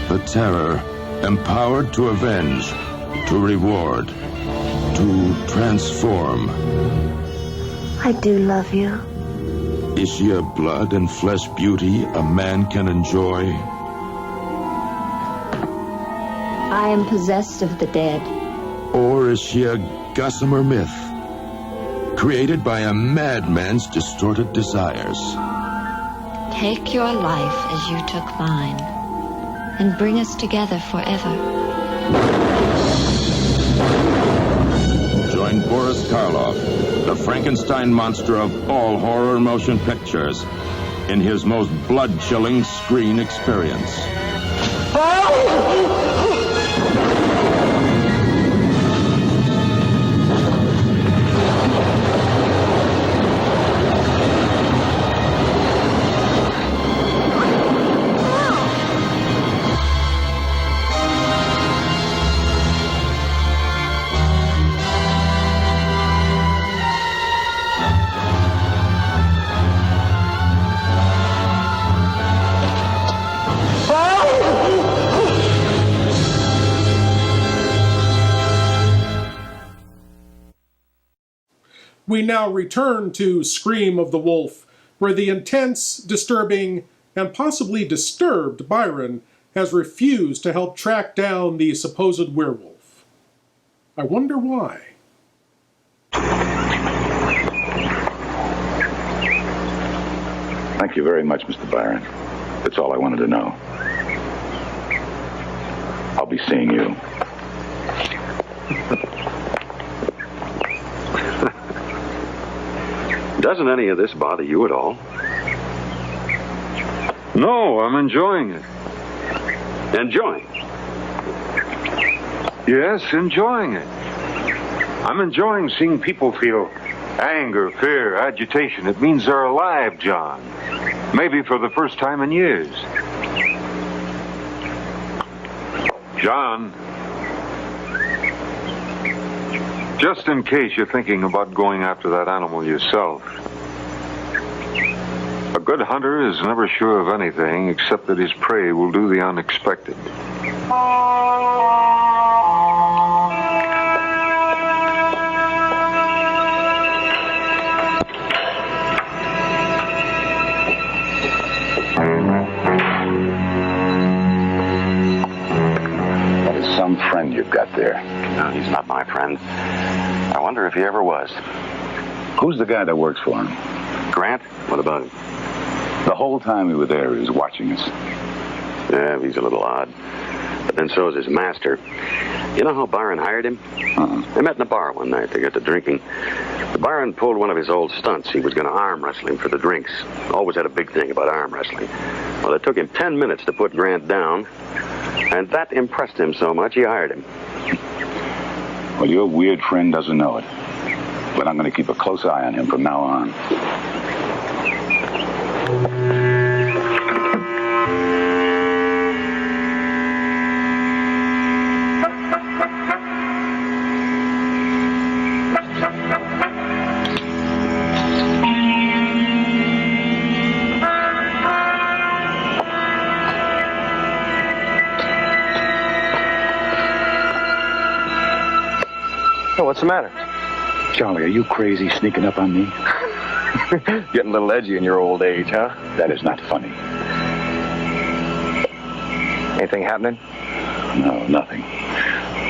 The Terror, empowered to avenge, to reward, to transform. I do love you. Is she a blood and flesh beauty a man can enjoy? I am possessed of the dead. Or is she a gossamer myth, created by a madman's distorted desires? Take your life as you took mine, and bring us together forever. Join Boris Karloff, the Frankenstein monster of all horror motion pictures, in his most blood-chilling screen experience. We now return to Scream of the Wolf, where the intense, disturbing, and possibly disturbed Byron has refused to help track down the supposed werewolf. I wonder why. Thank you very much, Mr. Byron. That's all I wanted to know. I'll be seeing you. Doesn't any of this bother you at all? No, I'm enjoying it. Enjoying? Yes, enjoying it. I'm enjoying seeing people feel anger, fear, agitation. It means they're alive, John. Maybe for the first time in years. John, just in case you're thinking about going after that animal yourself, a good hunter is never sure of anything except that his prey will do the unexpected. That is some friend you've got there. No, he's not my friend. I wonder if he ever was. Who's the guy that works for him? Grant? What about him? The whole time we were there, he was watching us. Yeah, he's a little odd. But then so is his master. You know how Byron hired him? They met in a bar one night to get to drinking. Byron pulled one of his old stunts. He was going to arm wrestle him for the drinks. Always had a big thing about arm wrestling. Well, it took him 10 minutes to put Grant down, and that impressed him so much he hired him. Well, your weird friend doesn't know it. But I'm going to keep a close eye on him from now on. Oh, what's the matter? Charlie, are you crazy sneaking up on me? Getting a little edgy in your old age, huh? That is not funny. Anything happening? No, nothing.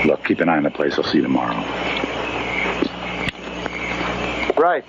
Look, keep an eye on the place. I'll see you tomorrow. Right.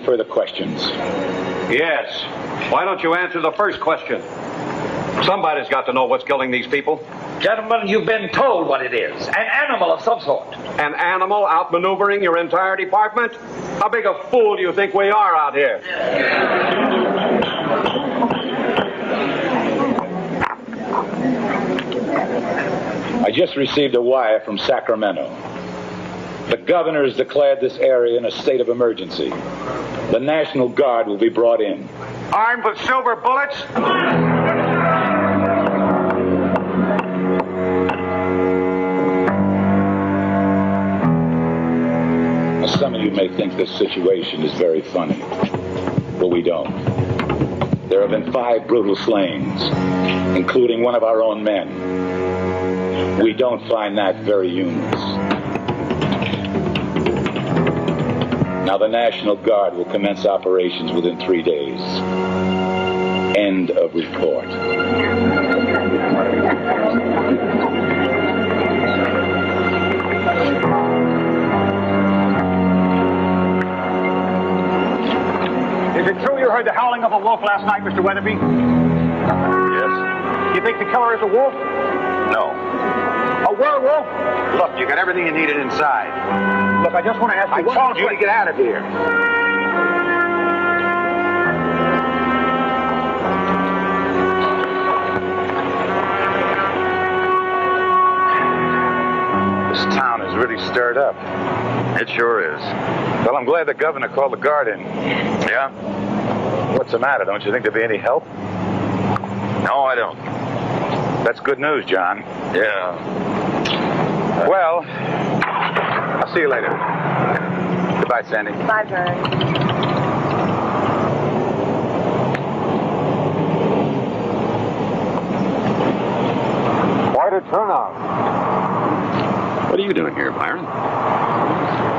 Further questions? Yes. Why don't you answer the first question? Somebody's got to know what's killing these people. Gentlemen, you've been told what it is. An animal of some sort. An animal outmaneuvering your entire department? How big a fool do you think we are out here? I just received a wire from Sacramento. The governor has declared this area in a state of emergency. The National Guard will be brought in. Armed with silver bullets? Now, some of you may think this situation is very funny, but we don't. There have been 5 brutal slayings, including one of our own men. We don't find that very humorous. Now, the National Guard will commence operations within 3 days. End of report. Is it true you heard the howling of a wolf last night, Mr. Weatherby? Yes. You think the killer is a wolf? No. A werewolf? Look, you got everything you needed inside. Look, I just want to ask you I told you to get out of here. This town is really stirred up. It sure is. Well, I'm glad the governor called the guard in. Yeah? What's the matter? Don't you think there'll be any help? No, I don't. That's good news, John. Yeah. Well, I'll see you later. Goodbye, Sandy. Bye, Vern. Quite a turnout. What are you doing here, Byron?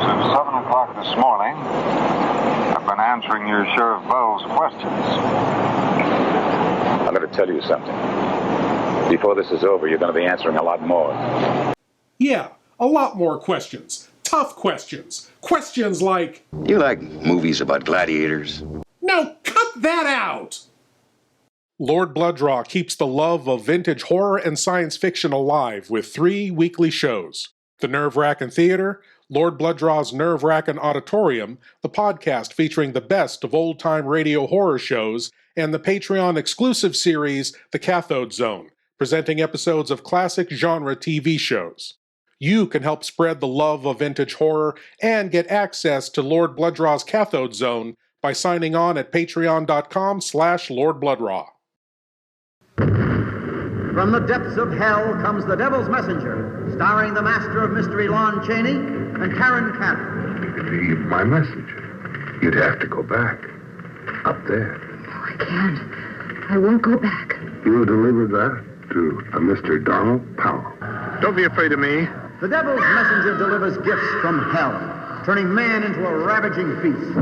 Since 7 o'clock this morning, I've been answering your Sheriff Bell's questions. I'm going to tell you something. Before this is over, you're going to be answering a lot more. Yeah, a lot more questions. Tough questions. Questions like... You like movies about gladiators? No, cut that out! Lord Blood-Rah keeps the love of vintage horror and science fiction alive with 3 weekly shows. The Nerve-Wrackin Theater, Lord Blood-Rah's Nerve-Wrackin Auditorium, the podcast featuring the best of old-time radio horror shows, and the Patreon exclusive series, The Cathode Zone. presenting episodes of classic genre TV shows. You can help spread the love of vintage horror and get access to Lord Blood-Rah's Cathode Zone by signing on at patreon.com/Lord Blood-Rah. From the depths of hell comes The Devil's Messenger, starring the master of mystery Lon Chaney and Karen Cannon. If you give my message, you'd have to go back. Up there. No, I can't. I won't go back. You delivered that to a Mr. Donald Powell. Don't be afraid of me. The Devil's Messenger delivers gifts from hell, turning man into a ravaging beast.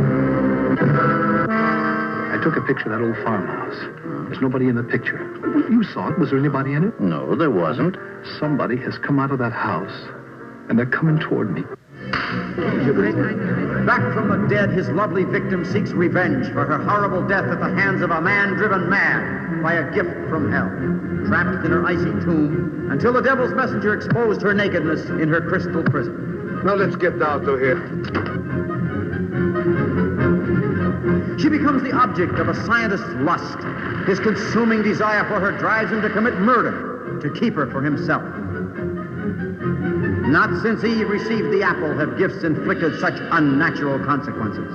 I took a picture of that old farmhouse. There's nobody in the picture. You saw it. Was there anybody in it? No, there wasn't. Somebody has come out of that house, and they're coming toward me. Back from the dead, his lovely victim seeks revenge for her horrible death at the hands of a man driven mad by a gift from hell, trapped in her icy tomb until the Devil's Messenger exposed her nakedness in her crystal prison. Now let's get down to here. She becomes the object of a scientist's lust. His consuming desire for her drives him to commit murder to keep her for himself. Not since Eve received the apple have gifts inflicted such unnatural consequences.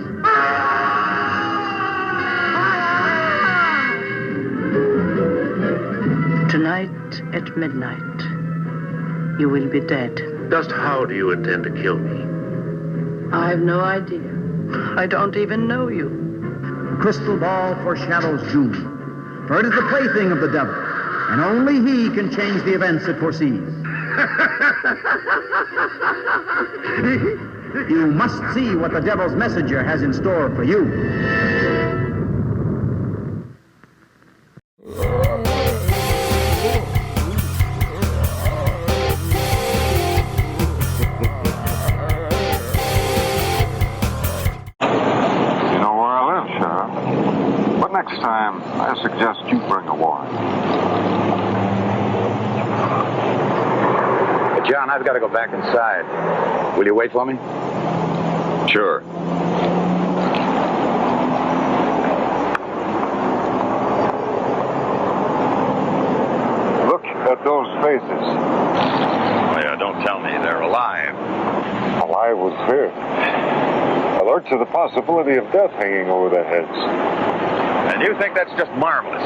Tonight at midnight, you will be dead. Just how do you intend to kill me? I have no idea. I don't even know you. The crystal ball foreshadows doom, for it is the plaything of the devil, and only he can change the events it foresees. You must see what the Devil's Messenger has in store for you. Next time, I suggest you bring a warrant. John, I've got to go back inside. Will you wait for me? Sure. Look at those faces. Oh, yeah, don't tell me they're alive. Alive with fear. Alert to the possibility of death hanging over their heads. And you think that's just marvelous?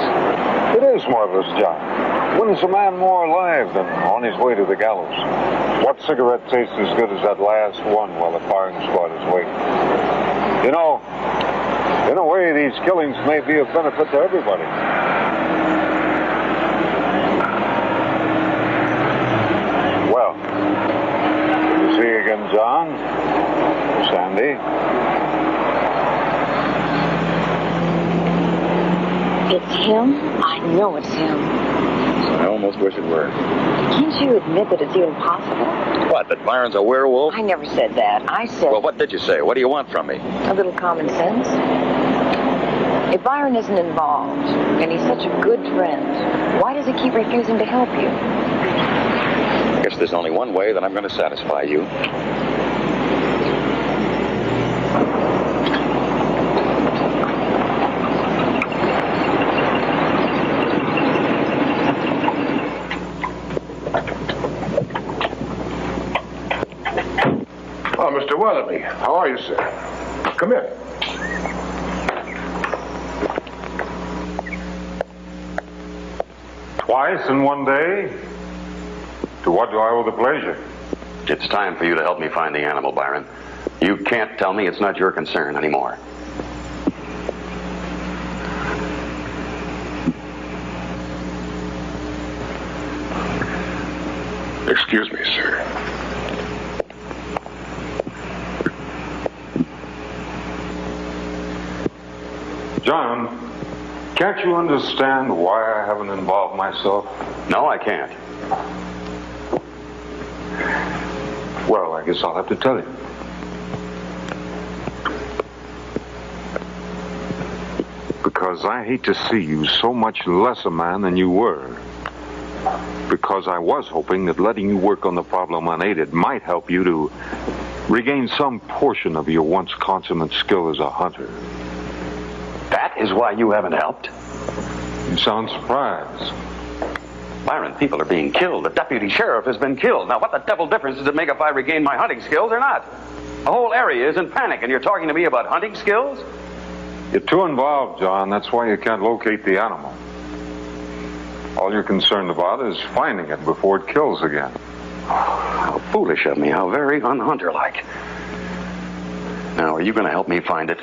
It is marvelous, John. When is a man more alive than on his way to the gallows? What cigarette tastes as good as that last one while the firing squad is waiting? You know, in a way, these killings may be of benefit to everybody. Well, good to see you again, John. Sandy. It's him? I know it's him. I almost wish it were. Can't you admit that it's even possible? What, that Byron's a werewolf? I never said that. I said... Well, what did you say? What do you want from me? A little common sense. If Byron isn't involved, and he's such a good friend, why does he keep refusing to help you? I guess there's only one way that I'm going to satisfy you. Mr. Weatherby, how are you, sir? Come in. Twice in one day? To what do I owe the pleasure? It's time for you to help me find the animal, Byron. You can't tell me it's not your concern anymore. Excuse me, sir. John, can't you understand why I haven't involved myself? No, I can't. Well, I guess I'll have to tell you. Because I hate to see you so much less a man than you were. Because I was hoping that letting you work on the problem unaided might help you to regain some portion of your once consummate skill as a hunter. That is why you haven't helped? You sound surprised. Byron, people are being killed. The deputy sheriff has been killed. Now, what the devil difference does it make if I regain my hunting skills or not? The whole area is in panic, and you're talking to me about hunting skills? You're too involved, John. That's why you can't locate the animal. All you're concerned about is finding it before it kills again. How foolish of me. How very unhunter-like. Now, are you going to help me find it?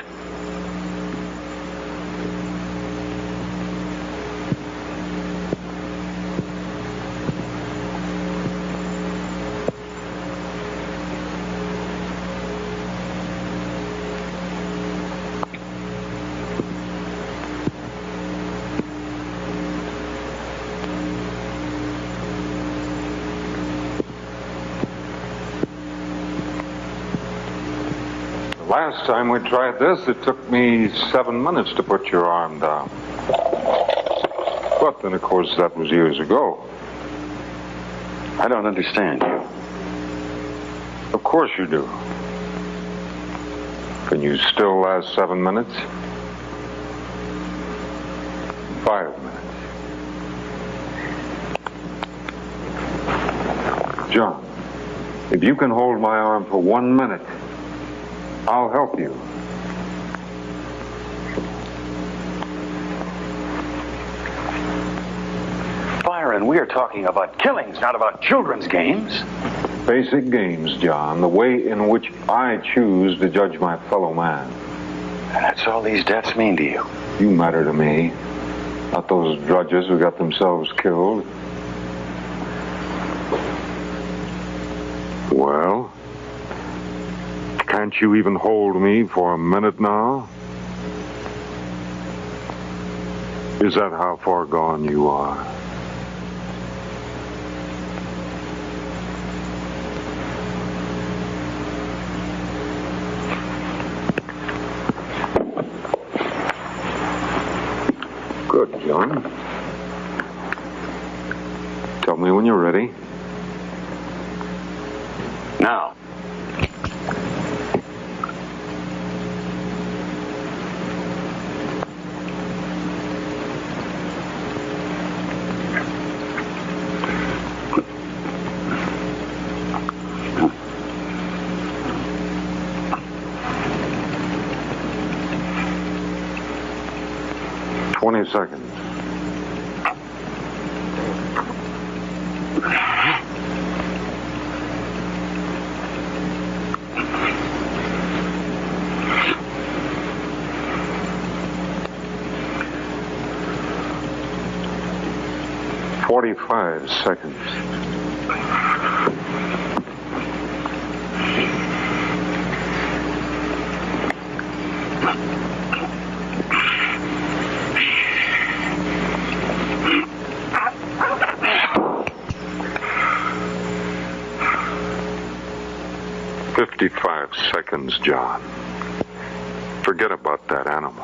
Last time we tried this, it took me 7 minutes to put your arm down. But then, of course, that was years ago. I don't understand you. Of course you do. Can you still last 7 minutes? 5 minutes. John, if you can hold my arm for 1 minute, I'll help you. Byron, we are talking about killings, not about children's games. Basic games, John. The way in which I choose to judge my fellow man. And that's all these deaths mean to you? You matter to me. Not those drudges who got themselves killed. Well? Can't you even hold me for a minute now? Is that how far gone you are? Good, John. Tell me when you're ready. Now. Seconds. "45 seconds. John. Forget about that animal.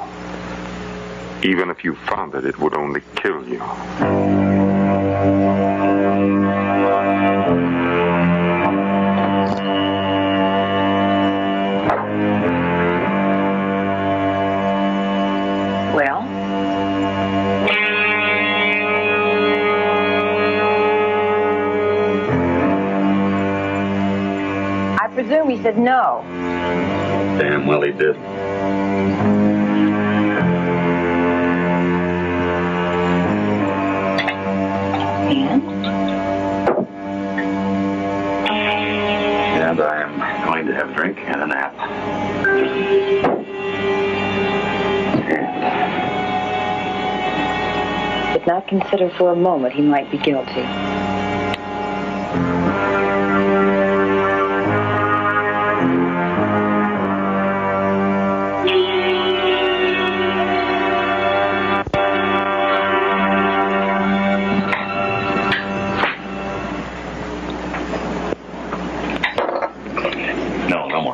Even if you found it, it would only kill you. Well? I presume he said no. Damn well he did. And I am going to have a drink and a nap. Did not consider for a moment he might be guilty.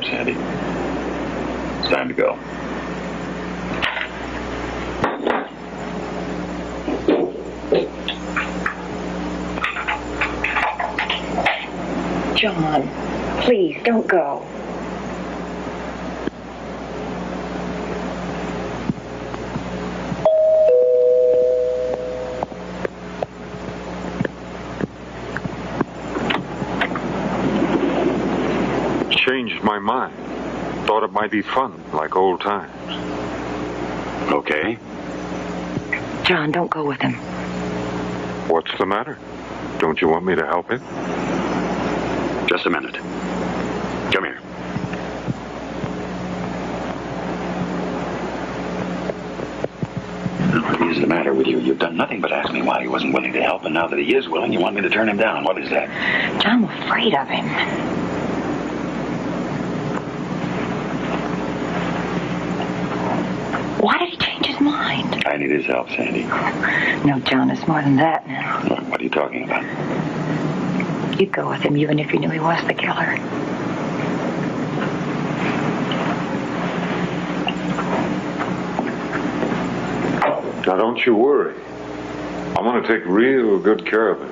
Sandy. It's time to go. John, please don't go. changed my mind. Thought it might be fun, like old times. Okay. John, don't go with him. What's the matter? Don't you want me to help him? Just a minute. Come here. What is the matter with you? You've done nothing but ask me why he wasn't willing to help, and now that he is willing, you want me to turn him down. What is that? John, I'm afraid of him. Why did he change his mind? I need his help, Sandy. No, John, it's more than that now. What are you talking about? You'd go with him even if you knew he was the killer. Now, don't you worry. I'm going to take real good care of him.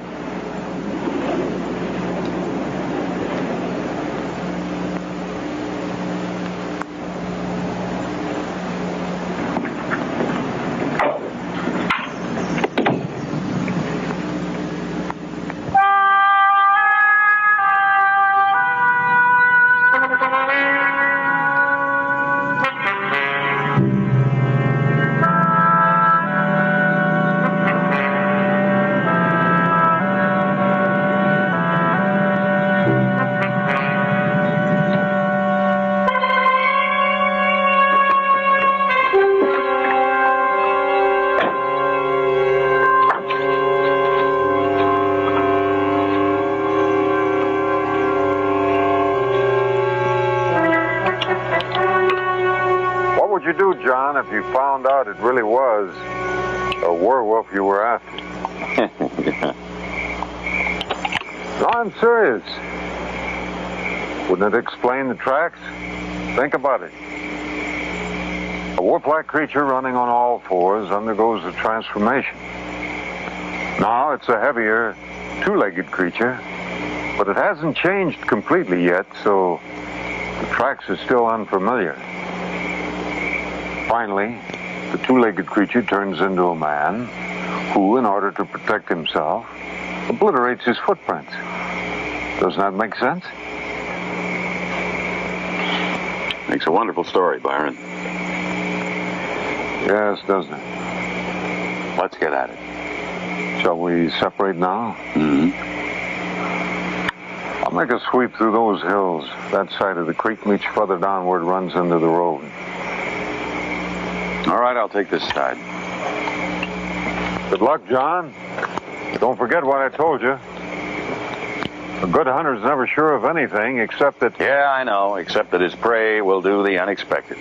What would you do, John, if you found out it really was a werewolf you were after? No, I'm serious. Wouldn't it explain the tracks? Think about it. A wolf-like creature running on all fours undergoes a transformation. Now it's a heavier, two-legged creature, but it hasn't changed completely yet, so the tracks are still unfamiliar. Finally, the two-legged creature turns into a man who, in order to protect himself, obliterates his footprints. Doesn't that make sense? Makes a wonderful story, Byron. Yes, doesn't it? Let's get at it. Shall we separate now? Mm-hmm. I'll make a sweep through those hills. That side of the creek meets further downward, runs into the road. All right, I'll take this side. Good luck, John. Don't forget what I told you. A good hunter's never sure of anything except that... Yeah, I know, except that his prey will do the unexpected.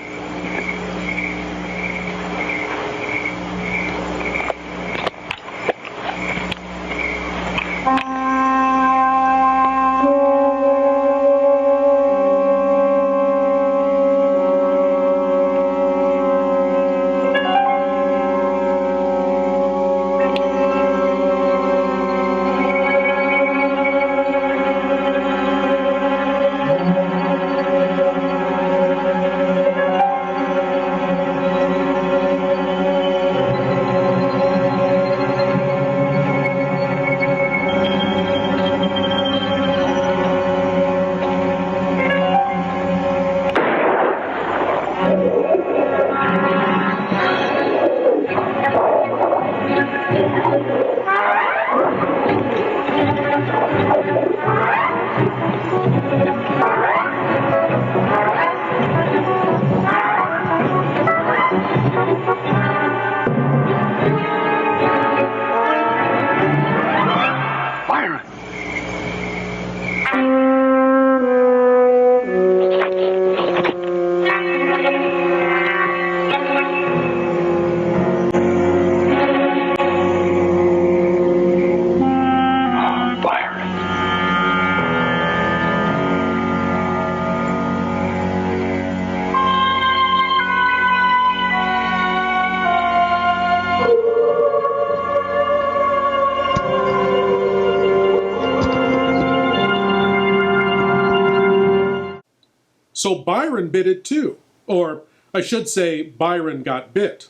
So Byron bit it too. Or I should say Byron got bit.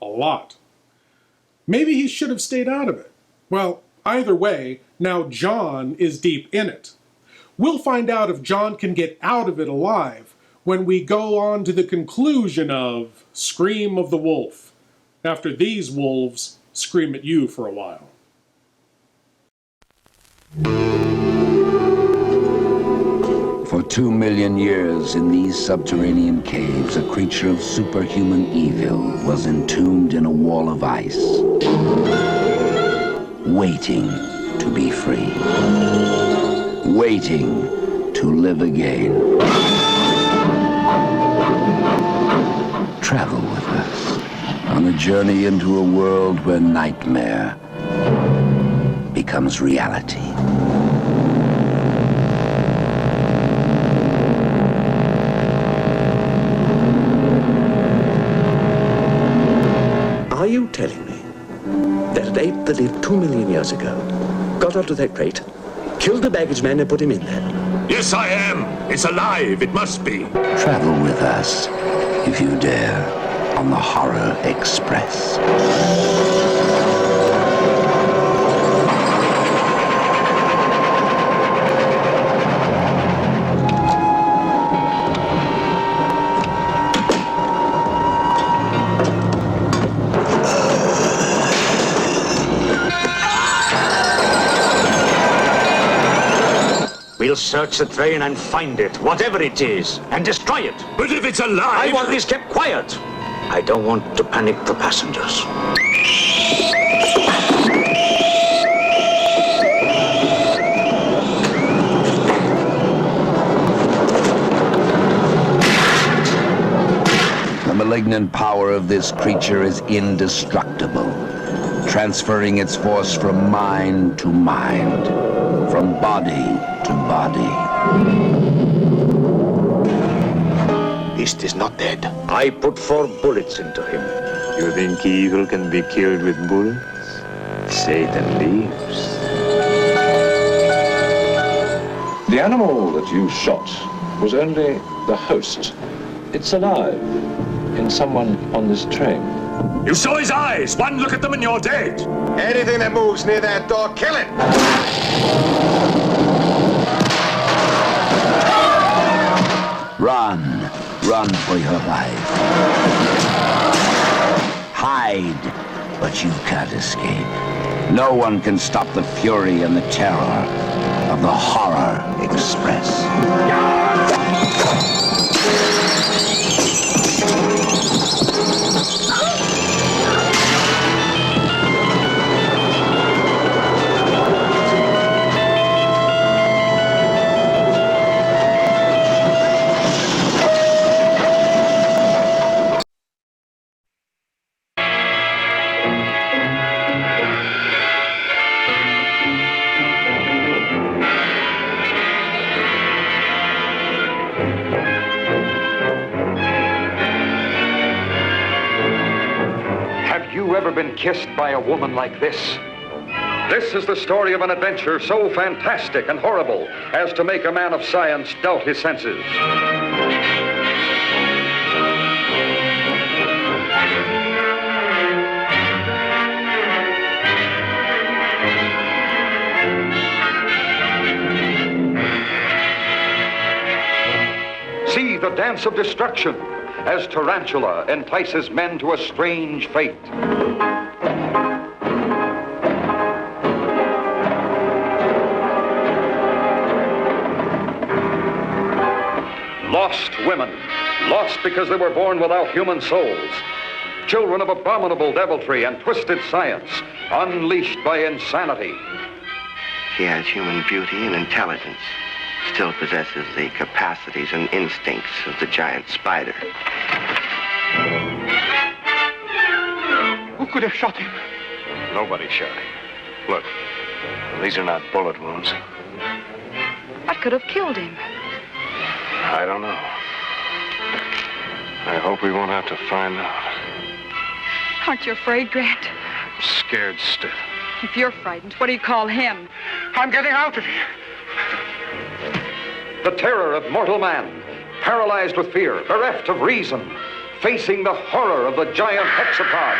A lot. Maybe he should have stayed out of it. Well, either way, now John is deep in it. We'll find out if John can get out of it alive when we go on to the conclusion of Scream of the Wolf, after these wolves scream at you for a while. For 2 million years in these subterranean caves, a creature of superhuman evil was entombed in a wall of ice, waiting to be free, waiting to live again. Travel with us on a journey into a world where nightmare becomes reality. Are you telling me that an ape that lived 2 million years ago got onto that crate, killed the baggage man and put him in there? Yes, I am. It's alive. It must be. Travel with us, if you dare, on the Horror Express. We'll search the train and find it, whatever it is, and destroy it. But if it's alive... I want this kept quiet. I don't want to panic the passengers. The malignant power of this creature is indestructible, transferring its force from mind to mind, from body to body. Beast is not dead. I put 4 bullets into him. You think evil can be killed with bullets? Satan lives. The animal that you shot was only the host. It's alive in someone on this train. You saw his eyes. One look at them and you're dead. Anything that moves near that door, kill it! Run. Run for your life. Hide, but you can't escape. No one can stop the fury and the terror of the Horror Express. Been kissed by a woman like this? This is the story of an adventure so fantastic and horrible as to make a man of science doubt his senses. See the dance of destruction as Tarantula entices men to a strange fate. Lost women, lost because they were born without human souls. Children of abominable deviltry and twisted science, unleashed by insanity. He has human beauty and intelligence, still possesses the capacities and instincts of the giant spider. Who could have shot him? Nobody shot him. Look, these are not bullet wounds. What could have killed him? I don't know. I hope we won't have to find out. Aren't you afraid, Grant? I'm scared stiff. If you're frightened, what do you call him? I'm getting out of here. The terror of mortal man, paralyzed with fear, bereft of reason, facing the horror of the giant hexapod.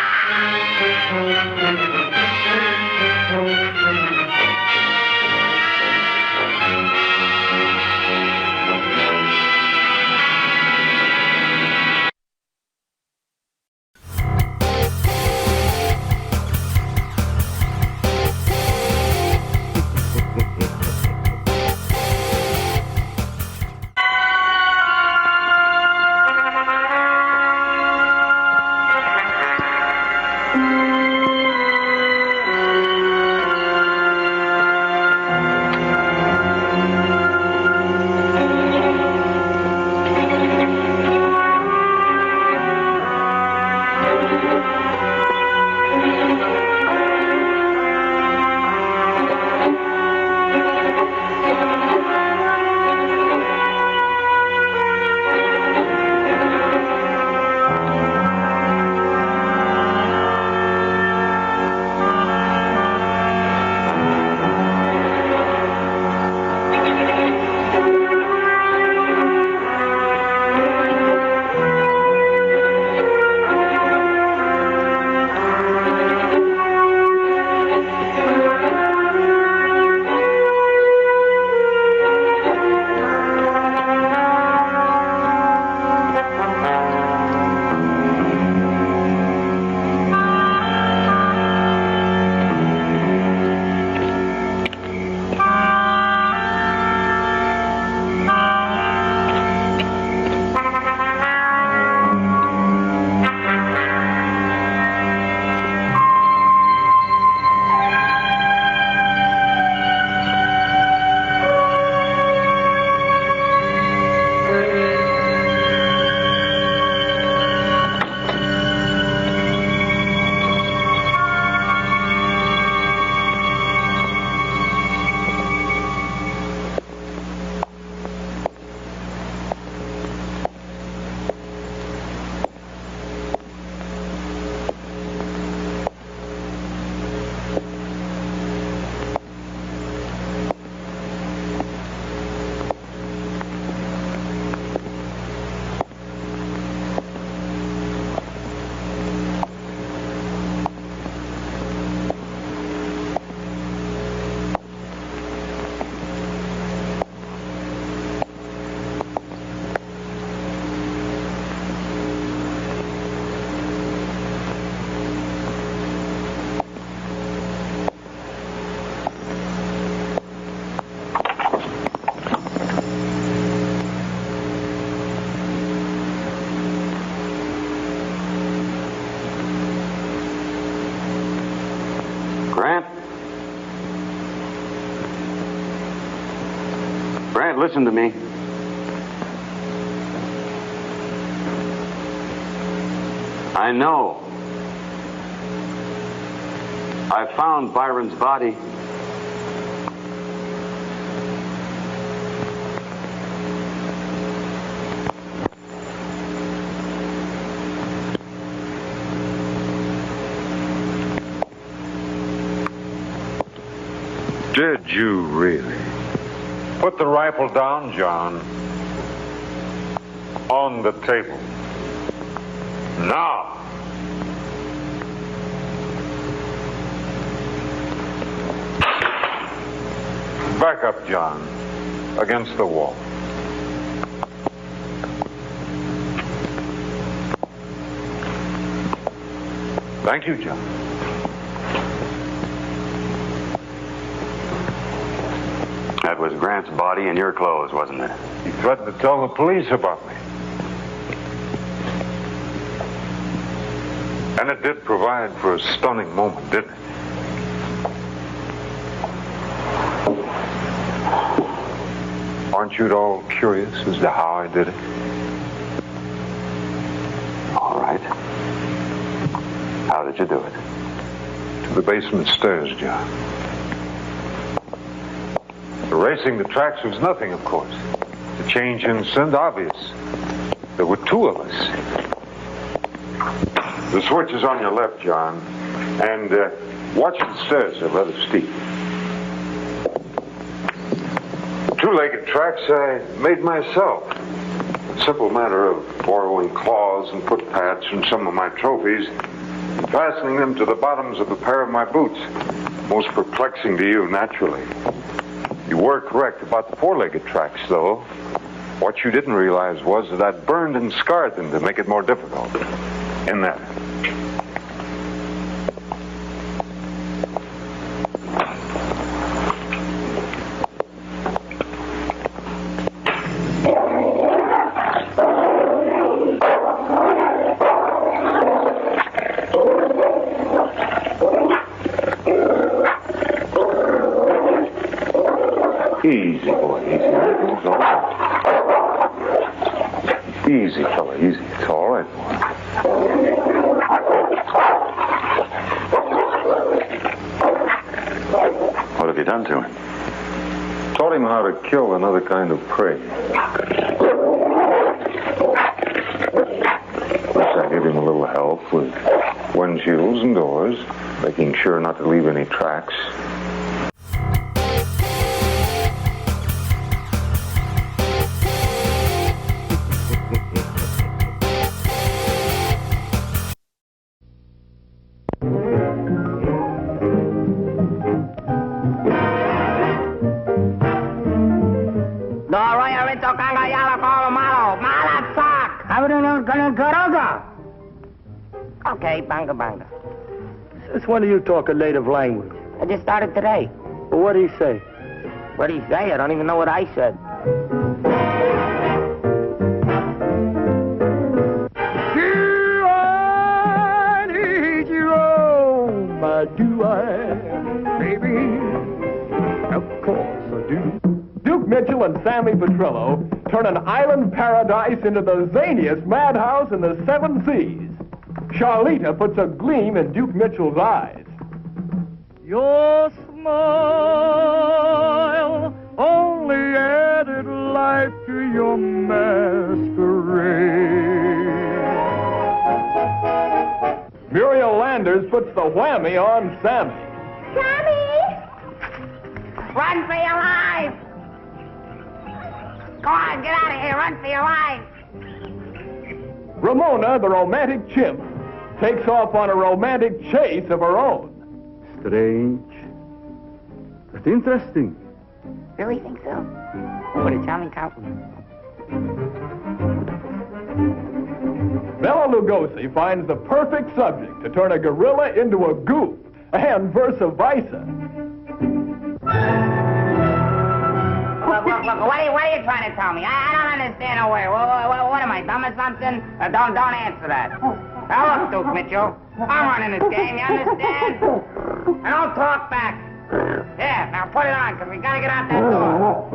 Brad, listen to me. I know. I found Byron's body. Did you really? Put the rifle down, John. On the table. Now. Back up, John. Against the wall. Thank you, John. That was Grant's body in your clothes, wasn't it? He threatened to tell the police about me. And it did provide for a stunning moment, didn't it? Aren't you at all curious as to how I did it? All right. How did you do it? To the basement stairs, John. Erasing the tracks was nothing, of course. The change in scent, obvious. There were two of us. The switch is on your left, John. And watch the stairs, they're rather steep. Two-legged tracks I made myself. A simple matter of borrowing claws and footpads from some of my trophies and fastening them to the bottoms of a pair of my boots. Most perplexing to you, naturally. You were correct about the four-legged tracks, though. What you didn't realize was that I'd burned and scarred them to make it more difficult. In that. Easy, boy, easy. It's all right. Easy, fella, easy. It's all right, boy. What have you done to him? Taught him how to kill another kind of prey. Plus, I gave him a little help with windshields and doors, making sure not to leave any tracks. Okay, banga banga. Since when do you talk a native language? I just started today. Well, what do you say? What do you say? I don't even know what I said. Do I need you, oh, my do I, baby? Of course I do. Duke Mitchell and Sammy Petrillo turn an island paradise into the zaniest madhouse in the seven seas. Charlita puts a gleam in Duke Mitchell's eyes. Your smile only added life to your masquerade. Muriel Landers puts the whammy on Sammy. Sammy! Run for your life! Go on, get out of here. Run for your life. Ramona, the romantic chimp, takes off on a romantic chase of her own. Strange. But interesting. Really think so? What a charming compliment. Bela Lugosi finds the perfect subject to turn a gorilla into a goof, and versa versa. Look, what are you trying to tell me? I don't understand a word. What am I, dumb or something? Don't answer that. Now look, Duke Mitchell, I'm running this game, you understand? And don't talk back. Yeah, now put it on, because we got to get out that door.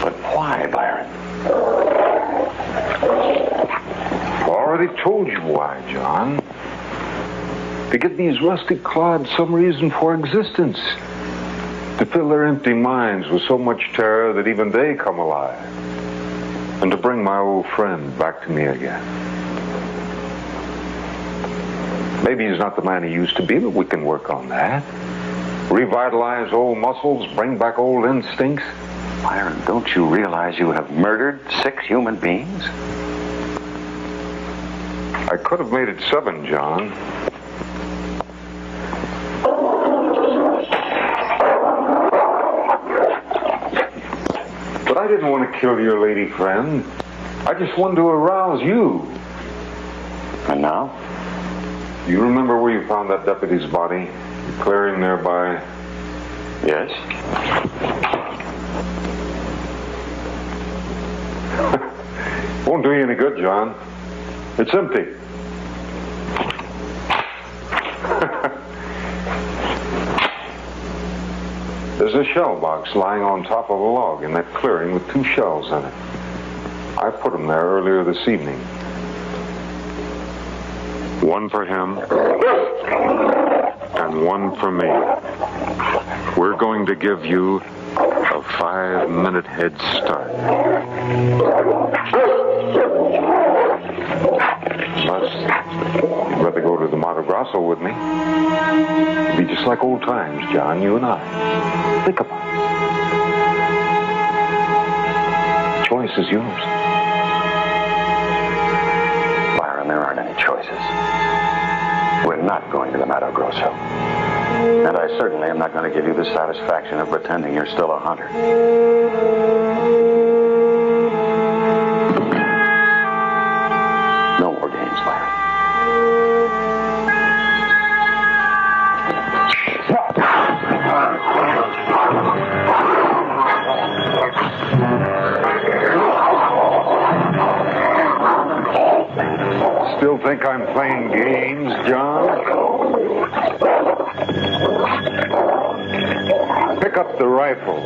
But why, Byron? Already told you why, John. To give these rusted clods some reason for existence. To fill their empty minds with so much terror that even they come alive. And to bring my old friend back to me again. Maybe he's not the man he used to be, but we can work on that. Revitalize old muscles, bring back old instincts. Byron, don't you realize you have murdered 6 human beings? I could have made it 7, John. But I didn't want to kill your lady friend. I just wanted to arouse you. And now? You remember where you found that deputy's body? The clearing nearby? Yes. Won't do you any good, John. It's empty. There's a shell box lying on top of a log in that clearing with 2 shells in it. I put them there earlier this evening. One for him, and one for me. We're going to give you a 5-minute head start. Unless you'd rather go to the Mato Grosso with me. It'd be just like old times, John, you and I. Think about it. The choice is yours. Byron, there aren't any choices. We're not going to the Mato Grosso. And I certainly am not going to give you the satisfaction of pretending you're still a hunter. No more games, Byron. Still think I'm playing games, John? Pick up the rifle.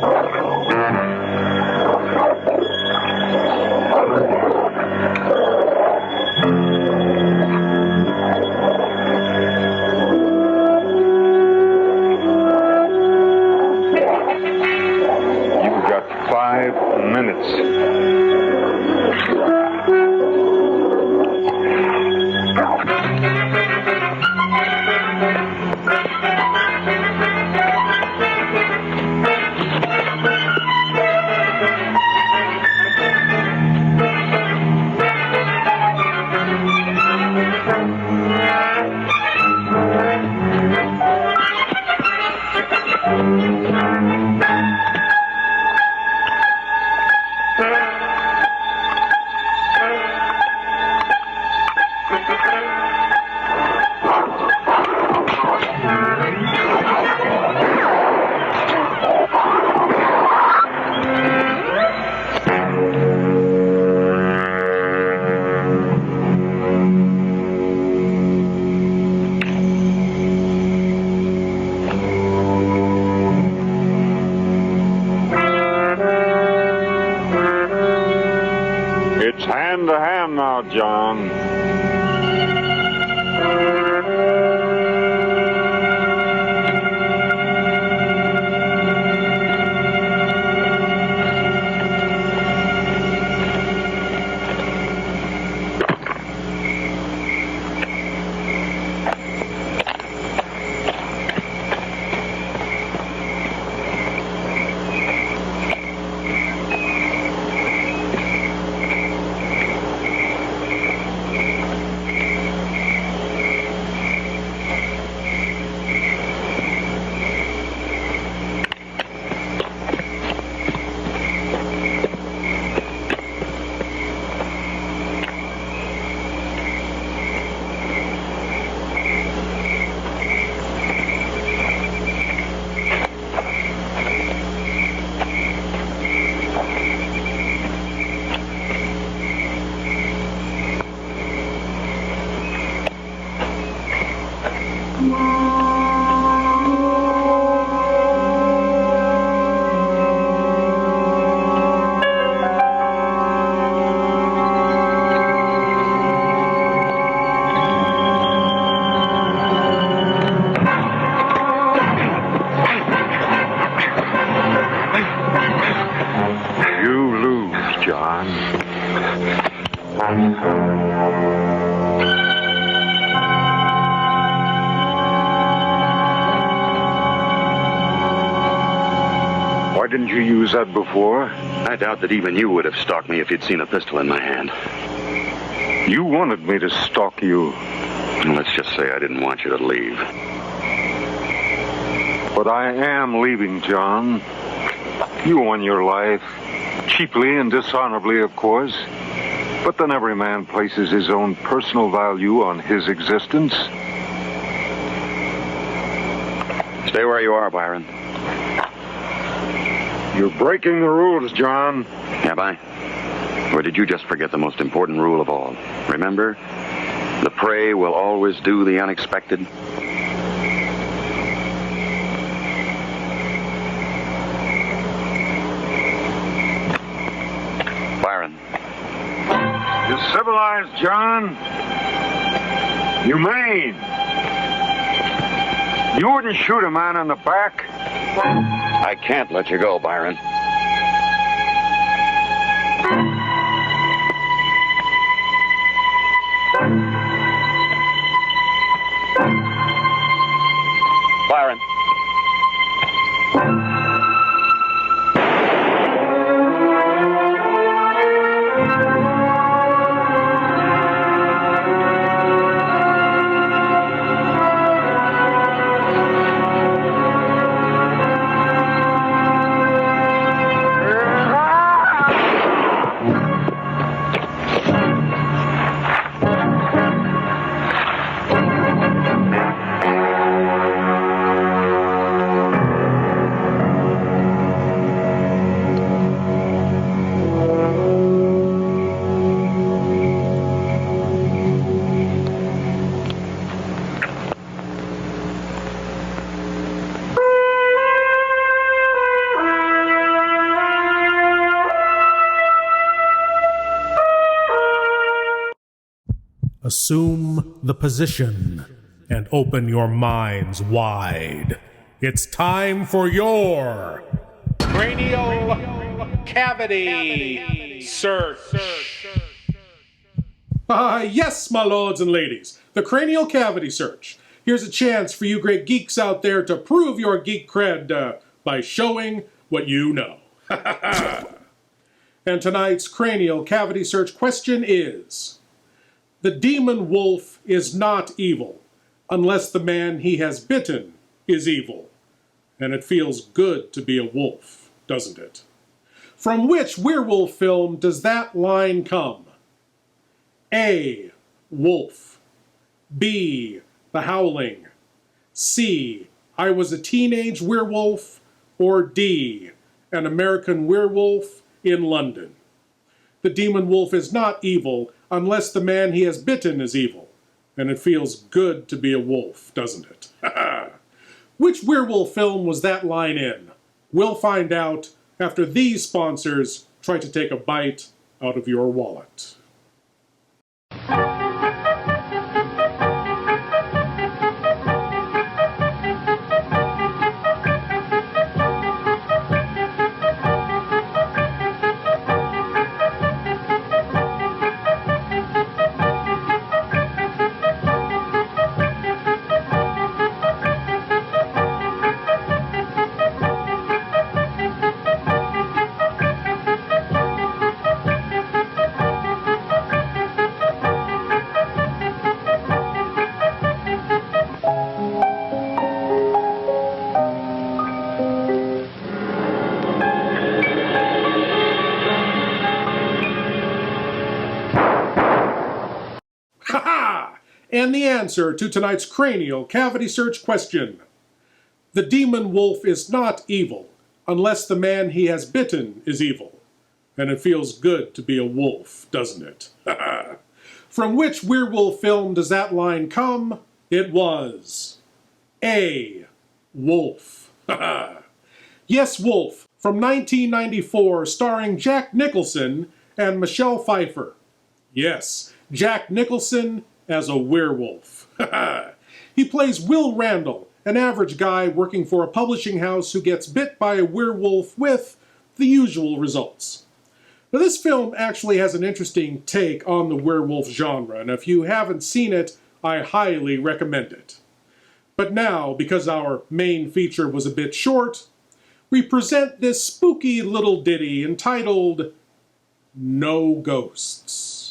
You've got 5 minutes. It's hand to hand now, John. Why didn't you use that before? I doubt that even you would have stalked me if you'd seen a pistol in my hand. You wanted me to stalk you. Let's just say I didn't want you to leave. But I am leaving, John. You won your life. Cheaply and dishonorably, of course. But then every man places his own personal value on his existence. Stay where you are, Byron. You're breaking the rules, John. Have I? Or did you just forget the most important rule of all? Remember, the prey will always do the unexpected. Byron. You're civilized, John. Humane. You wouldn't shoot a man in the back. I can't let you go, Byron. Byron. Assume the position and open your minds wide. It's time for your cranial cavity search. Yes, my lords and ladies, the cranial cavity search. Here's a chance for you great geeks out there to prove your geek cred by showing what you know. And tonight's cranial cavity search question is: the demon wolf is not evil unless the man he has bitten is evil. And it feels good to be a wolf, doesn't it? From which werewolf film does that line come? A. Wolf. B. The Howling. C. I Was a Teenage Werewolf. Or D. An American Werewolf in London. The demon wolf is not evil unless the man he has bitten is evil. And it feels good to be a wolf, doesn't it? Which werewolf film was that line in? We'll find out after these sponsors try to take a bite out of your wallet. And the answer to tonight's cranial cavity search question: the demon wolf is not evil unless the man he has bitten is evil. And it feels good to be a wolf, doesn't it? From which werewolf film does that line come? It was A. Wolf. Yes, Wolf, from 1994, starring Jack Nicholson and Michelle Pfeiffer. Yes, Jack Nicholson as a werewolf. He plays Will Randall, an average guy working for a publishing house who gets bit by a werewolf with the usual results. Now, this film actually has an interesting take on the werewolf genre, and if you haven't seen it, I highly recommend it. But now, because our main feature was a bit short, we present this spooky little ditty entitled No Ghosts.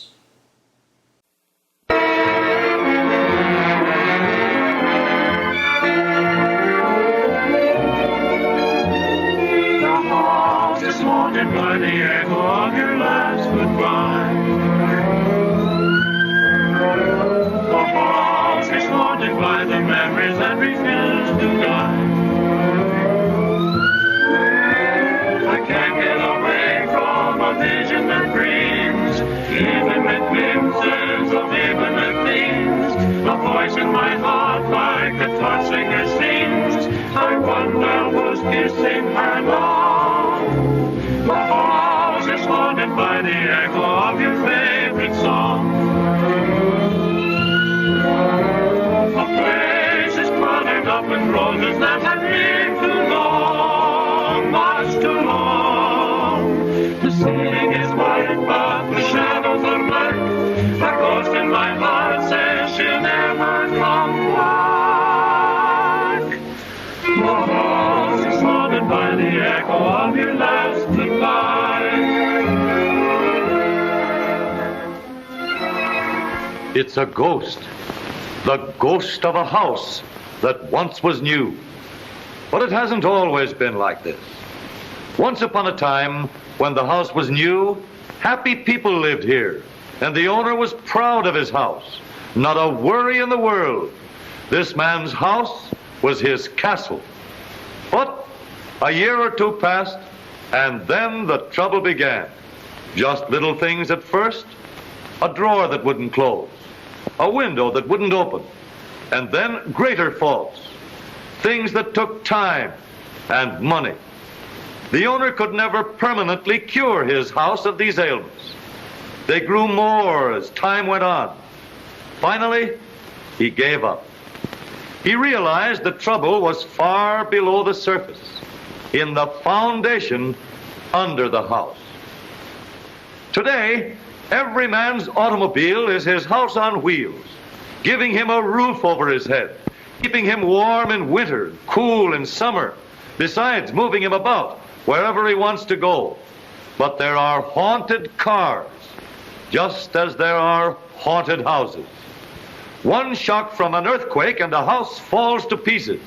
Haunted by the echo of your last goodbye. The house is haunted by the memories that refuse to die. I can't get away from a vision that dreams, even with glimpses of infinite things. A voice in my heart like a torch singer sings. I wonder who's kissing her now. The house is haunted by the echo of your favorite song. The place is cluttered up with roses that have lived too long, much too long. The ceiling is white, but the shadows are black. A ghost in my heart says she'll never come back. The house is haunted by the echo of your last goodbye. It's a ghost. The ghost of a house that once was new. But it hasn't always been like this. Once upon a time, when the house was new, happy people lived here, and the owner was proud of his house. Not a worry in the world. This man's house was his castle. But a year or two passed, and then the trouble began. Just little things at first. A drawer that wouldn't close. A window that wouldn't open. And then greater faults. Things that took time and money. The owner could never permanently cure his house of these ailments. They grew more as time went on. Finally, he gave up. He realized the trouble was far below the surface, in the foundation under the house. Today, every man's automobile is his house on wheels, giving him a roof over his head, keeping him warm in winter, cool in summer, besides moving him about wherever he wants to go. But there are haunted cars, just as there are haunted houses. One shock from an earthquake and the house falls to pieces.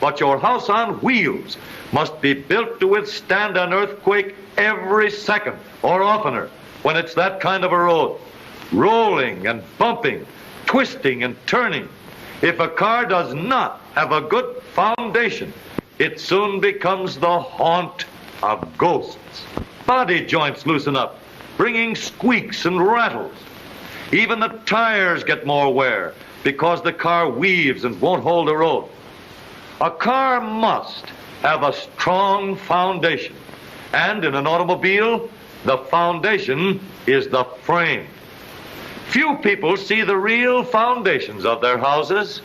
But your house on wheels must be built to withstand an earthquake every second or oftener when it's that kind of a road. Rolling and bumping, twisting and turning. If a car does not have a good foundation, it soon becomes the haunt of ghosts. Body joints loosen up, bringing squeaks and rattles. Even the tires get more wear because the car weaves and won't hold the road. A car must have a strong foundation. And in an automobile, the foundation is the frame. Few people see the real foundations of their houses,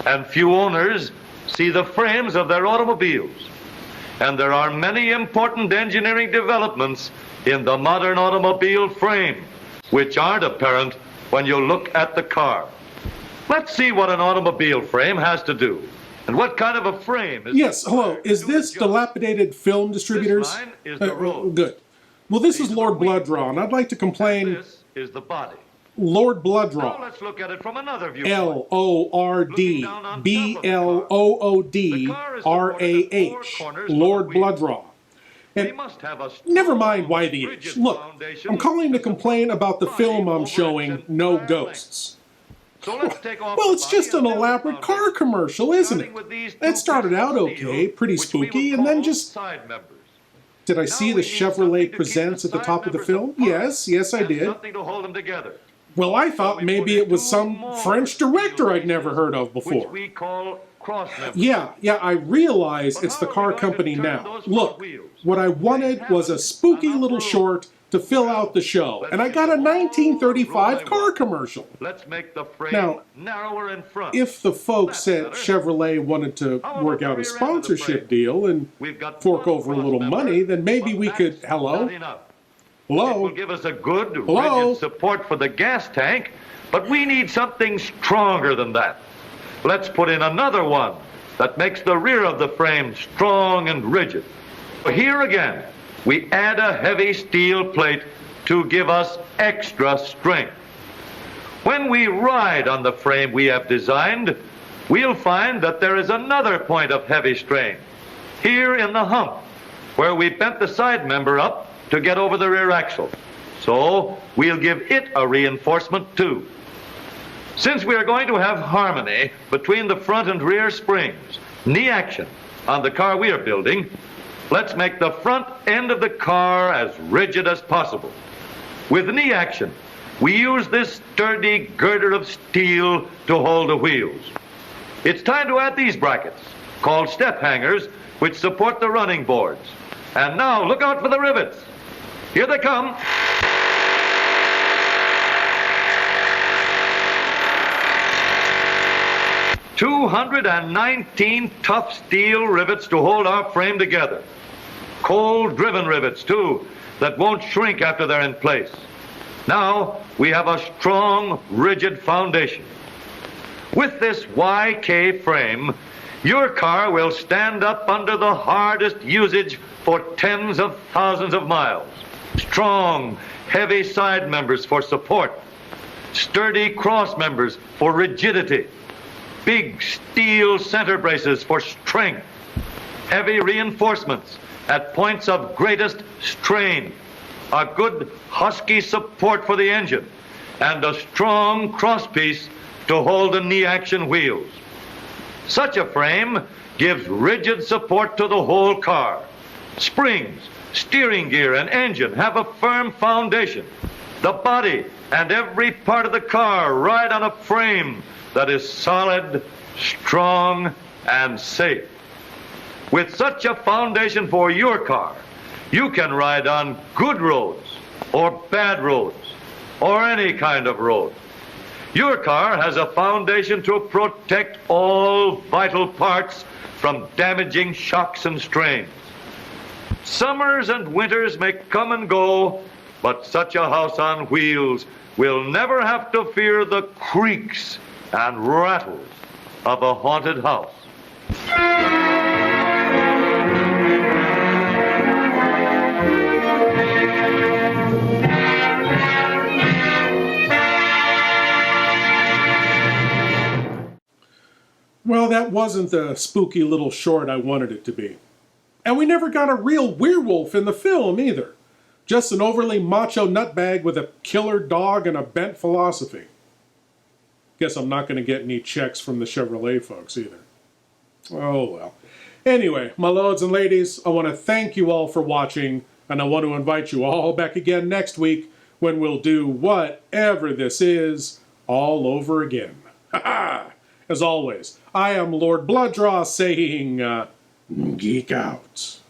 and few owners see the frames of their automobiles. And there are many important engineering developments in the modern automobile frame, which aren't apparent when you look at the car. Let's see what an automobile frame has to do. And what kind of a frame is... Yes, hello. Is this Dilapidated Film Distributors? This line is the road. Good. Well, this is Lord Blood-Rah, and I'd like to complain... This is the body. Lord Blood-Rah. Now let's look at it from another viewpoint. L-O-R-D-B-L-O-O-D-R-A-H. Lord Blood-Rah. And never mind why the H. Look, I'm calling to complain about the film I'm showing, No Ghosts. Well, it's just an elaborate car commercial, isn't it? It started out okay, pretty spooky, and then just... Did I see the Chevrolet Presents at the top of the film? Yes, I did. Something to hold them together. Well, I thought maybe it was some French director I'd never heard of before. Which we call cross members. Yeah, I realize it's the car company now. Look, what I wanted was a spooky little short to fill out the show, and I got a 1935 car commercial. Let's make the frame Now, narrower in front. if the folks at Chevrolet wanted to work out a sponsorship deal and fork over a little money, then maybe we could... Hello? Hello? It will give us a good, Hello? rigid support for the gas tank, but we need something stronger than that. Let's put in another one that makes the rear of the frame strong and rigid. Here again, we add a heavy steel plate to give us extra strength. When we ride on the frame we have designed, we'll find that there is another point of heavy strain, here in the hump, where we bent the side member up to get over the rear axle. So we'll give it a reinforcement too. Since we are going to have harmony between the front and rear springs, knee action, on the car we are building, let's make the front end of the car as rigid as possible. With knee action, we use this sturdy girder of steel to hold the wheels. It's time to add these brackets, called step hangers, which support the running boards. And now, look out for the rivets. Here they come. "219 tough steel rivets to hold our frame together. Cold-driven rivets, too, that won't shrink after they're in place. Now, we have a strong, rigid foundation. With this YK frame, your car will stand up under the hardest usage for tens of thousands of miles. Strong, heavy side members for support. Sturdy cross members for rigidity. Big steel center braces for strength. Heavy reinforcements at points of greatest strain. A good husky support for the engine. And a strong crosspiece to hold the knee action wheels. Such a frame gives rigid support to the whole car. Springs, steering gear, and engine have a firm foundation. The body and every part of the car ride on a frame that is solid, strong, and safe. With such a foundation for your car, you can ride on good roads or bad roads or any kind of road. Your car has a foundation to protect all vital parts from damaging shocks and strains. Summers and winters may come and go, but such a house on wheels will never have to fear the creaks and rattles of a haunted house. Well, that wasn't the spooky little short I wanted it to be. And we never got a real werewolf in the film either. Just an overly macho nutbag with a killer dog and a bent philosophy. Guess I'm not going to get any checks from the Chevrolet folks either. Oh well. Anyway, my lords and ladies, I want to thank you all for watching, and I want to invite you all back again next week when we'll do whatever this is all over again. Ha ha! As always, I am Lord Blood-Rah saying, geek out.